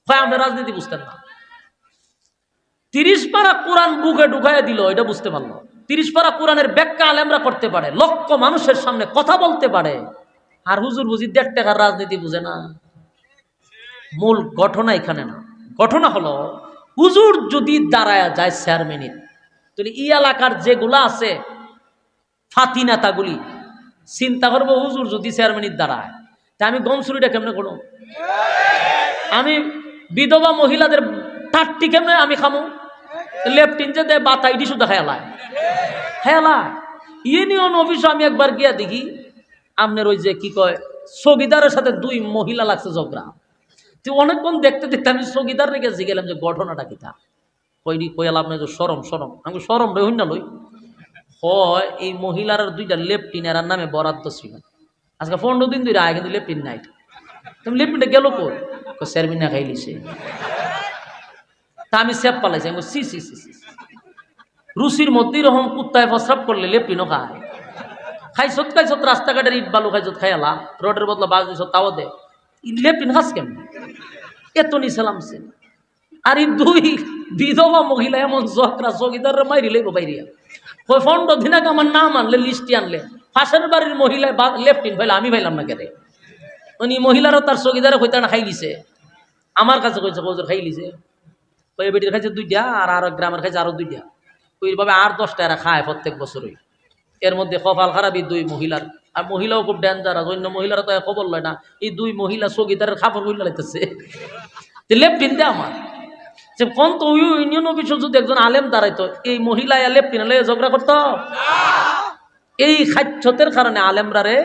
হয় আমরা রাজনীতি বুঝতেন না। 30 পারা কোরআন বুকে ঢুকাইয়া দিল, এটা বুঝতে পারলো। 30 পারা কোরআনের ব্যাখ্যা আলেমরা করতে পারে, লক্ষ মানুষের সামনে কথা বলতে পারে, আর হুজুর বুঝি 1.5 টাকার রাজনীতি বুঝে না। মূল ঘটনা এখানে না, ঘটনা হলো হুজুর যদি দাঁড়ায়া যায় চেয়ারম্যানের, তাহলে এই এলাকার যেগুলা আছে ফাতি নেতাগুলি চিন্তা করবো, হুজুর যদি চেয়ারম্যানের দাঁড়ায় তা আমি গম চুরিটা কেমনে করো, আমি বিধবা মহিলাদের টাট্টি কেমনে আমি খামো, লেফটিন যে দেয় বাতা ইডি শুধু খেয়ালায় খেয়ালায়। ইউনিয়ন অফিসে আমি একবার গিয়া দেখি আপনার ওই যে কি কয় চৌকিদারের সাথে 2 মহিলা লাগছে ঝগড়া। তো অনেকক্ষণ দেখতে দেখতে আমি চৌকিদার রেখে গেলাম যে ঘটনাটা কিতা, কইনি কইয়াল আপনার যে সরম সরম, আমি সরম রে হইনা লই। হয় এই মহিলার 2টা লেফটিনের নামে বরাদ্দ ছিল, আজকে 15 দিন ধরে আয়, কিন্তু লেফটিন নাই। তুমি লেফটিনটা গেল কই, চেয়ারম্যান না খাইলিছে। তা আমি সেপ পালাইছি, আমি সি সি সি সি, রুচির মধ্যেই রকম কুত্তায় প্রস্রাব করলে লেফটিনও খায়। খাইছত খাইছত রাস্তাঘাটের ইট বালু খাইছত, খাইলা রোডের বদলা বাজ দিছ, তাও দে লেফটিন খাস কেমন, এত নিছিলাম সে। আর এই 2 বিধবা মহিলা এমন জকরা চৌকিদার মাইরি লইব বাইরিয়া। ওই 15 দিন আগে আমার নাম আনলে, লিস্টি আনলে, পাশের বাড়ির মহিলা লেফটিন ভাইলা, আমি ভাইলাম না কেন। উনি মহিলারও তার চৌকিদারে কইতা না খাইলিছে, আমার কাছে কইছে কৌজোর খাইলিছে, ওই বেটির খাইছে 2টা, আর গ্রামের খাইছে আরো 2টা। ওইভাবে আর 10টা এরা খায় প্রত্যেক বছরই। এর মধ্যে কপাল খারাপই 2 মহিলার, আর মহিলাও খুব ডেঞ্জারাস, অন্য মহিলারা তো খবর লয় না। এই 2 মহিলা চৌকিদারের খাবার হইলা লাইতেছে, লেফটিন দে আমার যে কোন তো ইউনিয়ন অফিসে যদি একজন আলেম দাঁড়াইতো, এই মহিলা লেফটিন ঝগড়া করতো। এই খাচ্ছতের কারণে আলেমরারে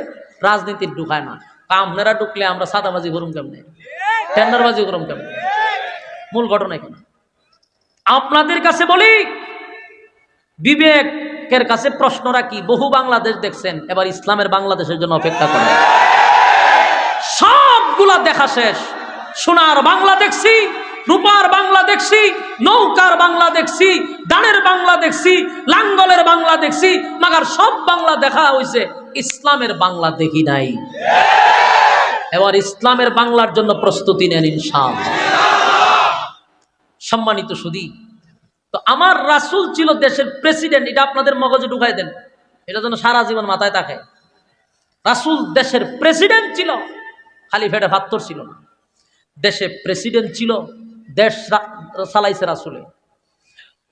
রাজনীতির ঢুকায় না। আপনারা ঢুকলে আমরা সাদাবাজি করুম কেমনে, টেন্ডারবাজি করুম কেমনে? মূল ঘটনা এখানে। আপনাদের কাছে বলি, বিবেকের কাছে প্রশ্ন রাখি, বহু বাংলাদেশ দেখছেন, এবার ইসলামের বাংলাদেশের জন্য অপেক্ষা করেন। সবগুলা দেখা শেষ, সোনার বাংলা দেখছি, রূপার বাংলা দেখছি, নৌকার বাংলা দেখছি, দানের বাংলা দেখছি, লাঙ্গলের বাংলা দেখছি, মাগার সব বাংলা দেখা হয়েছে, ইসলামের বাংলা দেখি নাই। এবার ইসলামের বাংলার জন্য প্রস্তুতি নেন ইনশাআল্লাহ। সম্মানিত সুধী, তো আমার রাসূল ছিল দেশের প্রেসিডেন্ট, এটা আপনাদের মগজে ঢুকাই দেন, এটা যেন সারা জীবন মাথায় থাকে। রাসূল দেশের প্রেসিডেন্ট ছিল, খালি ফেটে ভাত্তর ছিল না, দেশে প্রেসিডেন্ট ছিল, দেশ চালাইছে রাসূলে।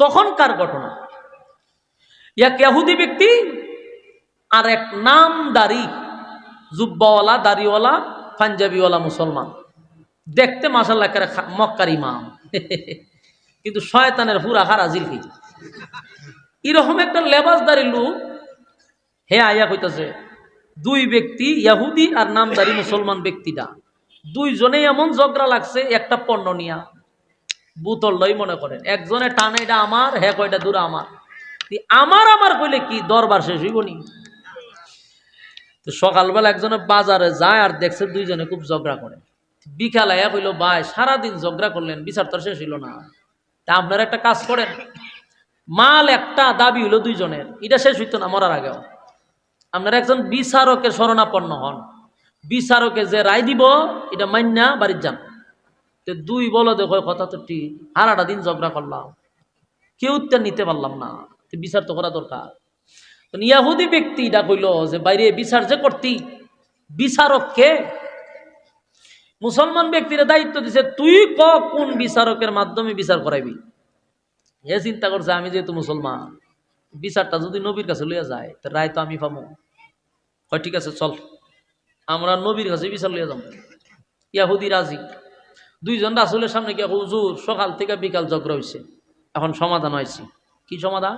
তখনকার ঘটনা, এক ইহুদি ব্যক্তি আর এক নামদারি জুব্বাওয়ালা, দাড়িওয়ালা, পাঞ্জাবিওয়ালা মুসলমান, দেখতে মাশাআল্লাহ মক্কার ইমাম, কিন্তু শয়তানের পুরা হারাজিল কি। এরকম একটা লেবাসদারি লোক হে আয়া কইতাছে, 2 ব্যক্তি ইহুদি আর নামদারি মুসলমান ব্যক্তিটা, 2 জনেই এমন ঝগড়া লাগছে একটা পণ্য নিয়া, বোতল লই মনে করেন, একজনে টানে এটা আমার, হে কয়টা দূর আমার, আমার আমার কইলে কি দরবার শেষ হইব নি? তো সকালবেলা একজনে বাজারে যায় আর দেখছে 2 জনে খুব ঝগড়া করে। বিকাল আয়া কইল, ভাই সারাদিন ঝগড়া করলেন, বিচার তো শেষ হইল না, তা আপনারা একটা কাজ করেন, মাল একটা দাবি হইল 2 জনের, এটা শেষ হইতো না মরার আগেও, আপনারা একজন বিচারকের শরণাপন্ন হন, বিচারকে যে রায় দিব এটা মান্যা বাড়ির যান। তো 2 বলো দেখো কথা তো ঠিক, সারাটা দিন ঝগড়া করলাম, কেউ উত্তর নিতে পারলাম না, বিচার তো করা দরকার। ইহুদি ব্যক্তি এটা কইল যে বাইরে বিচার যে করতি, বিচারক কে? মুসলমান ব্যক্তির দায়িত্ব দিছে, তুই ক কোন বিচারকের মাধ্যমে বিচার করাইবি। এ চিন্তা করছে, আমি যেহেতু মুসলমান, বিচারটা যদি নবীর কাছে লইয়া যায় তো রায় তো আমি পাবো। হয় ঠিক আছে চল, আমরা নবীর কাছে বিচার লইয়া যাবো। ইহুদি রাজি। 2 জন রাসূলের সামনে গিয়ে, হুজুর সকাল থেকে বিকাল ঝগড়া হয়েছে, এখন সমাধান হয়েছে। কি সমাধান?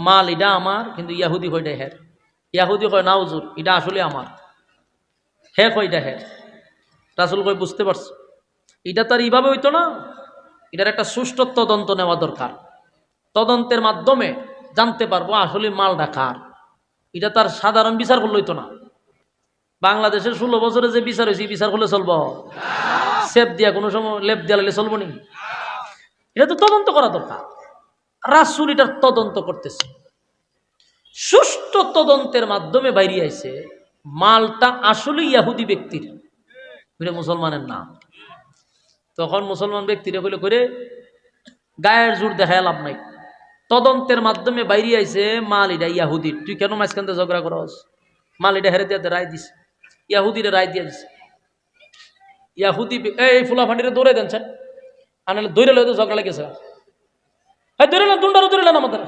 মাল এটা আমার, কিন্তু ইহুদি হইটা হের, ইয়াহুদি কয় না হুজুর এটা আসলে আমার। হে কয় এটা হে। রাসূল কয় বুঝতে পারছো, এটা তো আর এইভাবে হইতো না, এটার একটা সুষ্ঠু তদন্ত নেওয়া দরকার। তদন্তের মাধ্যমে জানতে পারবো আসলে মালটা কার। এটা তার সাধারণ বিচার করলে হইতো না। বাংলাদেশের 16 বছরে যে বিচার হয়েছে বিচার করলে চলবো? সেপ দিয়া কোনো সময় লেপ দিয়া লাগলে চলবো নি? এটা তো তদন্ত করা দরকার। রাসূল এটার তদন্ত করতেছে। সুষ্ঠু তদন্তের মাধ্যমে বাইরে আইছে মালটা আসলে ইয়াহুদি ব্যক্তির, এটা মুসলমানের না। তখন মুসলমান ব্যক্তিরা কইলে করে গায়ের জোর দেখায় লাভ নাই। তদন্তের মাধ্যমে বাইরে আইছে মাল এটা ইয়াহুদির। তুই কেন মাঝখানতে ঝগড়া করস? মাল এটা হেরে দিয়ে রায় দিছে, ইয়াহুদিরে রায় দিয়ে দিছে। ইয়াহুদি এই ফুলা ফান্ডিরে দৌড়াই দেন স্যার, আনালে দৌড়ে লয়ে তো ঝগড়া লেগেছে। হ্যাঁ দৌড়ে না, দুন্ডারও দৌড়ে না আমাদের।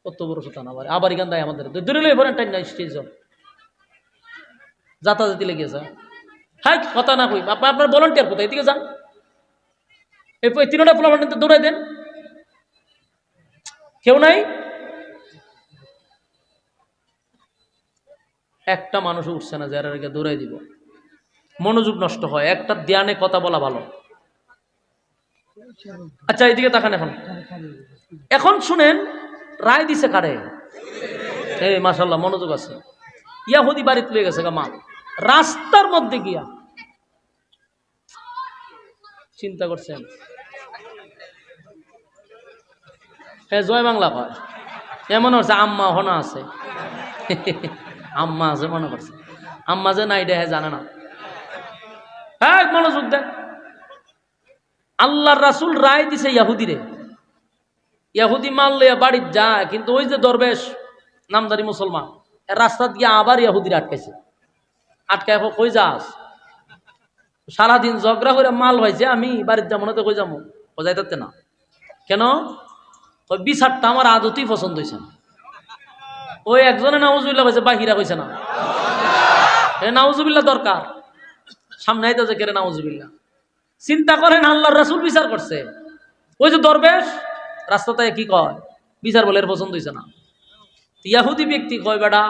কত বড় কথা না আবার এখান দেয় আমাদের দৌড়ে লয়ে ভরেন টাইম নাই স্টেজ যাতাযাতি লেগেছে। হ্যাঁ কথা না কই আপনার ভলান্টিয়ার কোথায়? এদিকে যান, এই 3টা ফুলা ফান্ডিতে দৌড়াই দেন। কেউ নাই, একটা মানুষ উঠছে না যারা দৌড়াই দিব। মনোযোগ নষ্ট হয়, একটা ধ্যানে কথা বলা ভালো। আচ্ছা এইদিকে তাকান। এখন এখন শুনেন রায় দিছে কারে? এই মাশাআল্লাহ মনোযোগ আছে। ইয়াহুদি বাড়িতে লয়ে গেছে মা, রাস্তার মধ্যে গিয়া। চিন্তা করছেন? হ্যাঁ জয় বাংলা কয় এমন হচ্ছে আম্মা হনা আছে আম্মা আছে মনে করছে, আম্মা যে নাই দেহে জানে না। হ্যাঁ মনোযোগ দেন। আল্লাহর রাসূল রায় দিছে ইয়াহুদিরে। ইয়াহুদি মাল লইয়া বাড়ি যায়, কিন্তু ওই যে দরবেশ নামদারি মুসলমান রাস্তা দিয়ে আবার ইয়াহুদিরে আটকাইছে। আটকায় কই যাস? সারাদিন ঝগড়া করে মাল হয়েছে, আমি বাড়ির যাবো না তো কই যাবো? ও যাইতে না কেন? ওই বিচারটা আমার আদতেই পছন্দ হয়েছে না। ওই একজনে নাউজুবিল্লাহ কইছে, বাহিরা কইছে না। নাউজুবিল্লাহ দরকার, সামনে আইতেছে কেরে নাউজুবিল্লাহ। চিন্তা করেন আল্লাহর রাসূল বিচার করছে, ওই যে দরবেশ রাস্তাতে কি কয় বিচার বলে এর পছন্দ হয়েছে না। ইয়াহুদি ব্যক্তি কয় বেটা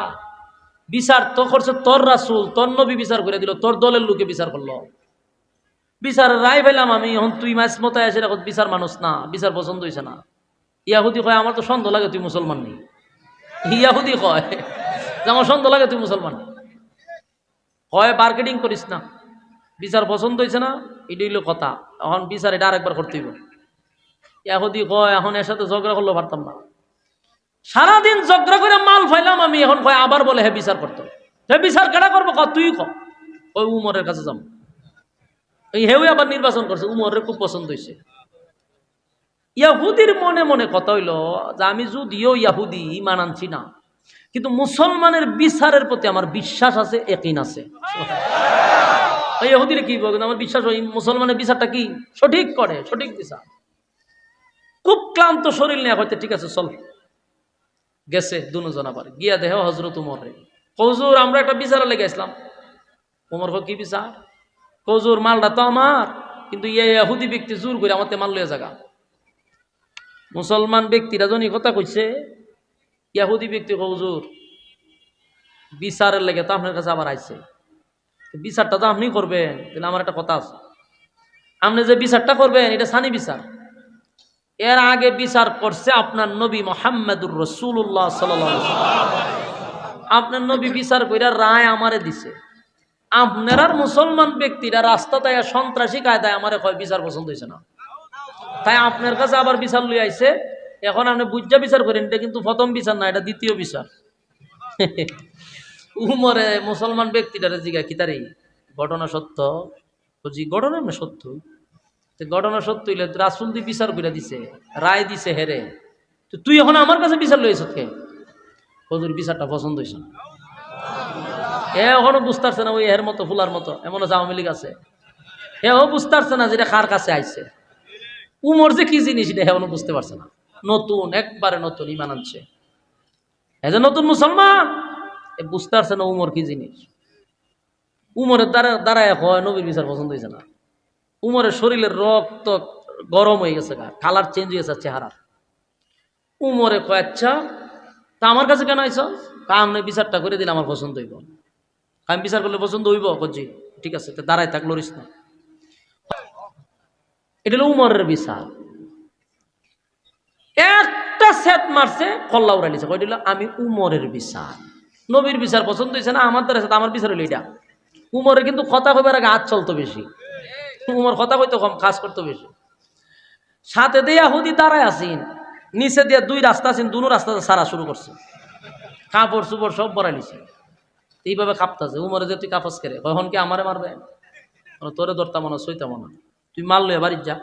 বিচার তো করছে তোর রাসূল, তোর নবী বিচার করে দিল, তোর দলের লোকে বিচার করলো, বিচার রায় পেলাম আমি। এখন তুই মাছ মতো আসে রাখ, বিচার মানুষ না, বিচার পছন্দ হয়েছে না। ইয়াহুদি কয় আমার তো সন্দেহ লাগে তুই মুসলমান নেই। ইয়াহুদি কয় যে আমার সন্দেহ লাগে তুই মুসলমান। কয় মার্কেটিং করিস না, বিচার পছন্দ হয়েছে না, এটা হইল কথা। এখন বিচার এটা আরেকবার করতে হইব। ইয়াহুদি কয় এখন এর সাথে ঝগড়া করলেও পারতাম না, সারাদিন ঝগড়া করে মাল ফাইলাম আমি। এখন কয় আবার বলে হে বিচার করতো। হে বিচার কেটা করবো? তুই ক। ওই উমরের কাছে যাম। এই হেউ আবার নির্বাচন করছে, উমরের খুব পছন্দ হয়েছে। ইয়াহুদির মনে মনে কথা হইল যে আমি যদিও ইয়াহুদি ঈমান আনছি না, কিন্তু মুসলমানের বিচারের প্রতি আমার বিশ্বাস আছে, ইয়াকিন আছে। ইহুদিরে কি বলবেন? আমার বিশ্বাস ওই মুসলমানের বিচারটা কি সঠিক করে, সঠিক বিচার। খুব ক্লান্ত শরীর নিয়ে হয়তো ঠিক আছে চল গেছে দুজন। আবার গিয়া দেহ হজরত উমর রে, হুজুর আমরা একটা বিচারে লেগে আসলাম। উমর কি বিচার? হুজুর মালটা তো আমার, কিন্তু ইহুদি ব্যক্তি জোর করে আমার মাল লইয়া জায়গা। মুসলমান ব্যক্তিরা জনই কথা কইছে, ইহুদি ব্যক্তি হুজুর বিচারের লেগে তো আপনার কাছে আবার আইছে, বিচারটা তো আপনি করবেন। তাহলে আমার একটা কথা আছে, আপনি যে বিচারটা করবেন এটা সানি বিচার। এর আগে বিচার করছে আপনার নবী মুহাম্মদুর রাসূলুল্লাহ সাল্লাল্লাহু আলাইহি ওয়াসাল্লাম। আপনার নবী বিচার কইরা রায় আমারে দিছে। আপনার আর মুসলমান ব্যক্তিরা রাস্তাতে সন্ত্রাসী কায়দায় আমারে কয় বিচার পছন্দ হয়েছে না, তাই আপনার কাছে আবার বিচার লই আইছে। এখন আপনি বুঝা বিচার করেন, এটা কিন্তু প্রথম বিচার না, এটা দ্বিতীয় বিচার। উমরে মুসলমান ব্যক্তিটারে জিগা কিতারি ঘটনা সত্য, বুঝি ঘটনা না সত্য। ঘটনা সত্য হইলে রাসূল দি বিচার করে দিছে, রায় দিছে হেরে, তো তুই এখন আমার কাছে বিচার লইছ কে? হুজুর বিচারটা পছন্দ হয়েছে না। এখনো বুঝতে পারছে না, ওই এর মতো ফুলার মতো এমন আওয়ামী লীগ আছে, এও বুঝতে পারছে না যেটা কার কাছে আইছে। উমর যে কি জিনিস এটা এখনো বুঝতে পারছে না। নতুন, একবারে নতুন ঈমান আনছে, এই যে নতুন মুসলমান, বুঝতে পারছে না উমর কি জিনিস। উমরের দ্বারা হয় নবীর বিচার পছন্দ হয়েছে না। উমরের শরীরের রক্ত গরম হয়ে গেছে, কালার চেঞ্জ হয়ে গেছে চেহারা। উমরে কয় আচ্ছা তা আমার কাছে কেন আইছ? আপনি বিচারটা করে দিলে আমার পছন্দ হইব। আমি বিচার করলে পছন্দ হইব? বলছি ঠিক আছে, তো দাঁড়ায় থাক, লড়িস না। এটা হলো উমরের বিচার। একটা সেট মারছে, কল্লা উড়াইছে, কই দিল আমি উমরের বিচার। নবীর বিচার পছন্দ হয়েছে না, আমার দ্বারা আমার বিচার হইল এটা। উমরের কিন্তু কথা কইবার আগে হাত চলতো বেশি, উমর কথা কইতো কম, কাজ করতো বেশি। সাথে দিয়ে হুদি দাঁড়ায় আসিন, নিচে দিয়ে দুই রাস্তা আছেন, দুনো রাস্তা সারা শুরু করছে, কাপড় চুপড় সব বড়াই নিছে। এইভাবে কাঁপতেছে। উমরে যে তুই কাপড় করে, কখন কি আমারে মারবে? তোরে ধরতাম না, সইতাম না, তুই মারলো এবারই যা।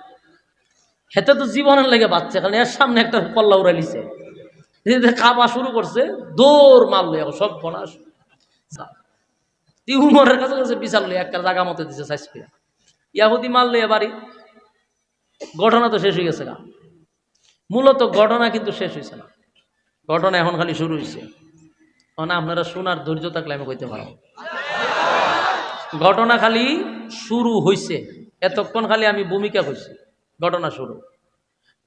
হেতে তো জীবনের লেগে বাচ্চা, কারণ এর সামনে একটা কল্লা উড়াই লিছে, কাপা শুরু করছে, দৌড় মারলো, এখন সব বনাস। তুই উমরের কাছে কাছে বিচার লো, একটা জায়গা মতো দিছে সাইজ করে, ইয়াহুদি মারলো এবারই। ঘটনা তো শেষ হয়ে গেছে না, মূলত ঘটনা কিন্তু শেষ হয়েছে না, ঘটনা এখন খালি শুরু হয়েছে। না, আপনারা শোনার ধৈর্য থাকলে আমি কইতে পারবো, ঘটনা খালি শুরু হয়েছে, এতক্ষণ খালি আমি ভূমিকা হয়েছি, ঘটনা শুরু।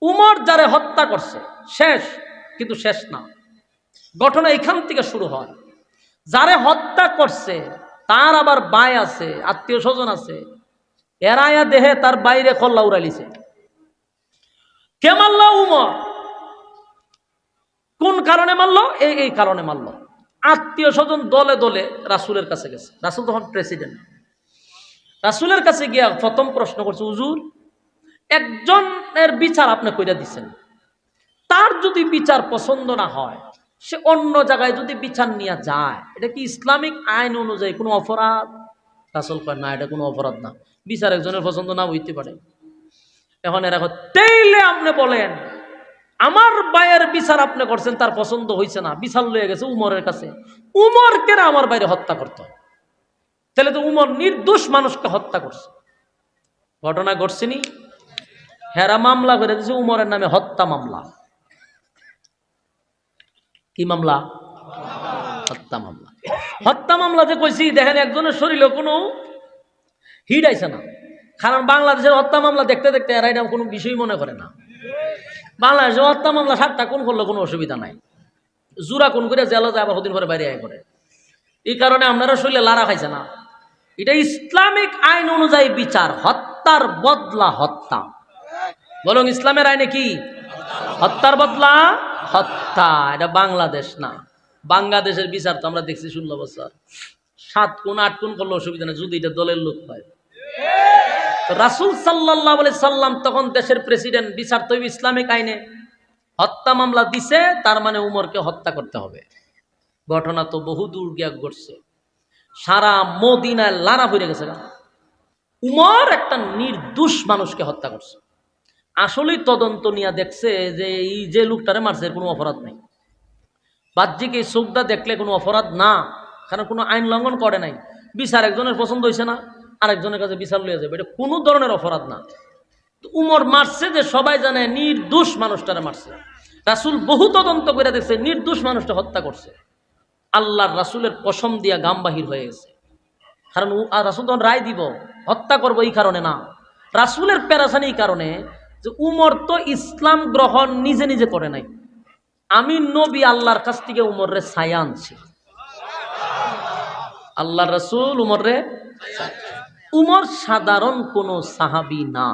উমর যারে হত্যা করছে শেষ, কিন্তু শেষ না, ঘটনা এখান থেকে শুরু হয়। যারে হত্যা করছে তার আবার ভাই আছে, আত্মীয় স্বজন আছে, এরাইয়া দেহে তার বাইরে কল্লা উড়াইলিছে। কে মারল? উমর। কোন কারণে মারলো? এই কারণে মারলো। আত্মীয় স্বজন দলে দলে রাসূলের কাছে গেছে, রাসূল তখন প্রেসিডেন্ট। রাসূলের কাছে গিয়া প্রথম প্রশ্ন করছে, হুজুর একজনের বিচার আপনি কইরা দিচ্ছেন, তার যদি বিচার পছন্দ না হয়, সে অন্য জায়গায় যদি বিচার নিয়ে যায়, এটা কি ইসলামিক আইন অনুযায়ী কোনো অপরাধ? রাসূল কয় না, এটা কোনো অপরাধ না, বিচার একজনের পছন্দ না হইতে পারে। এখন এরা তেইলে আপনি বলেন আমার ভাইয়ের বিচার আপনি করছেন, তার পছন্দ হয়েছে না, বিচার লয়ে গেছে উমরের কাছে, উমর কেন আমার বাইরে হত্যা করত? তাহলে তো উমর নির্দোষ মানুষকে হত্যা করছে। ঘটনা ঘটছেনি, হেরা মামলা করে দিয়েছে উমরের নামে, হত্যা মামলা। কি মামলা? হত্যা মামলা। হত্যা মামলা যে কইছি, দেখেন একজনের শরীরে কোনো হিট আইছে না, কারণ বাংলাদেশের হত্যা মামলা দেখতে দেখতে এরা এটা কোনো বিষয় মনে করে না। বাংলাদেশের হত্যা মামলা 7টা কোন করলে কোনো অসুবিধা নাই, জোড়া কোন করে জেলা যায়, আবার হদিন পরে বাইরে আয় করে। এই কারণে আপনারা শরীরে লারা খাইছে না। এটা ইসলামিক আইন অনুযায়ী বিচার, হত্যার বদলা হত্যা। বলুন ইসলামের আইনে কি? হত্যার বদলা হত্যা। এটা বাংলাদেশ না, বাংলাদেশের বিচার তো আমরা দেখছি 16 বছর, 7 কোণ 8 কোণ করলে অসুবিধা নেই, যদি এটা দলের লোক হয়। রাসূল সাল্লাল্লাহু আলাইহি সাল্লাম তখন দেশের প্রেসিডেন্ট, বিচার তো ইসলামিক আইনে। হত্যা মামলা দিছে, তার মানে উমরকে হত্যা করতে হবে। ঘটনা তো বহু দূর গিয়া ঘটছে, সারা মদিনায় লারা হয়ে গেছে। উমর একটা নির্দোষ মানুষকে হত্যা করছে। আসলেই তদন্ত নিয়ে দেখছে যে এই যে লোকটারে মারছে এর কোনো অপরাধ নেই। বাহ্যিক এই চোখটা দেখলে কোনো অপরাধ না, কারণ কোনো আইন লঙ্ঘন করে নাই। বিচার একজনের পছন্দ হয়েছে না, আরেকজনের কাছে বিচার লইয়া যাবে, এটা কোনো ধরনের অপরাধ না। উমর মারছে যে সবাই জানে নির্দোষ মানুষটারে মারছে। রাসূল বহু তদন্ত করে দেখছে নির্দোষ মানুষটা হত্যা করছে। আল্লাহর রাসূলের কসম দিয়া গাম বাহির হয়ে গেছে। কারণ রাসূল তখন রায় দিব হত্যা করবো এই কারণে না, রাসূলের পেরেশানি এই কারণে যে উমর তো ইসলাম গ্রহণ নিজে নিজে করে নাই। আমি নবী আল্লাহর কাছ থেকে উমরে ছায়া আনছি, আল্লাহর রাসূল উমরে। উমর সাধারণ কোনো সাহাবী না।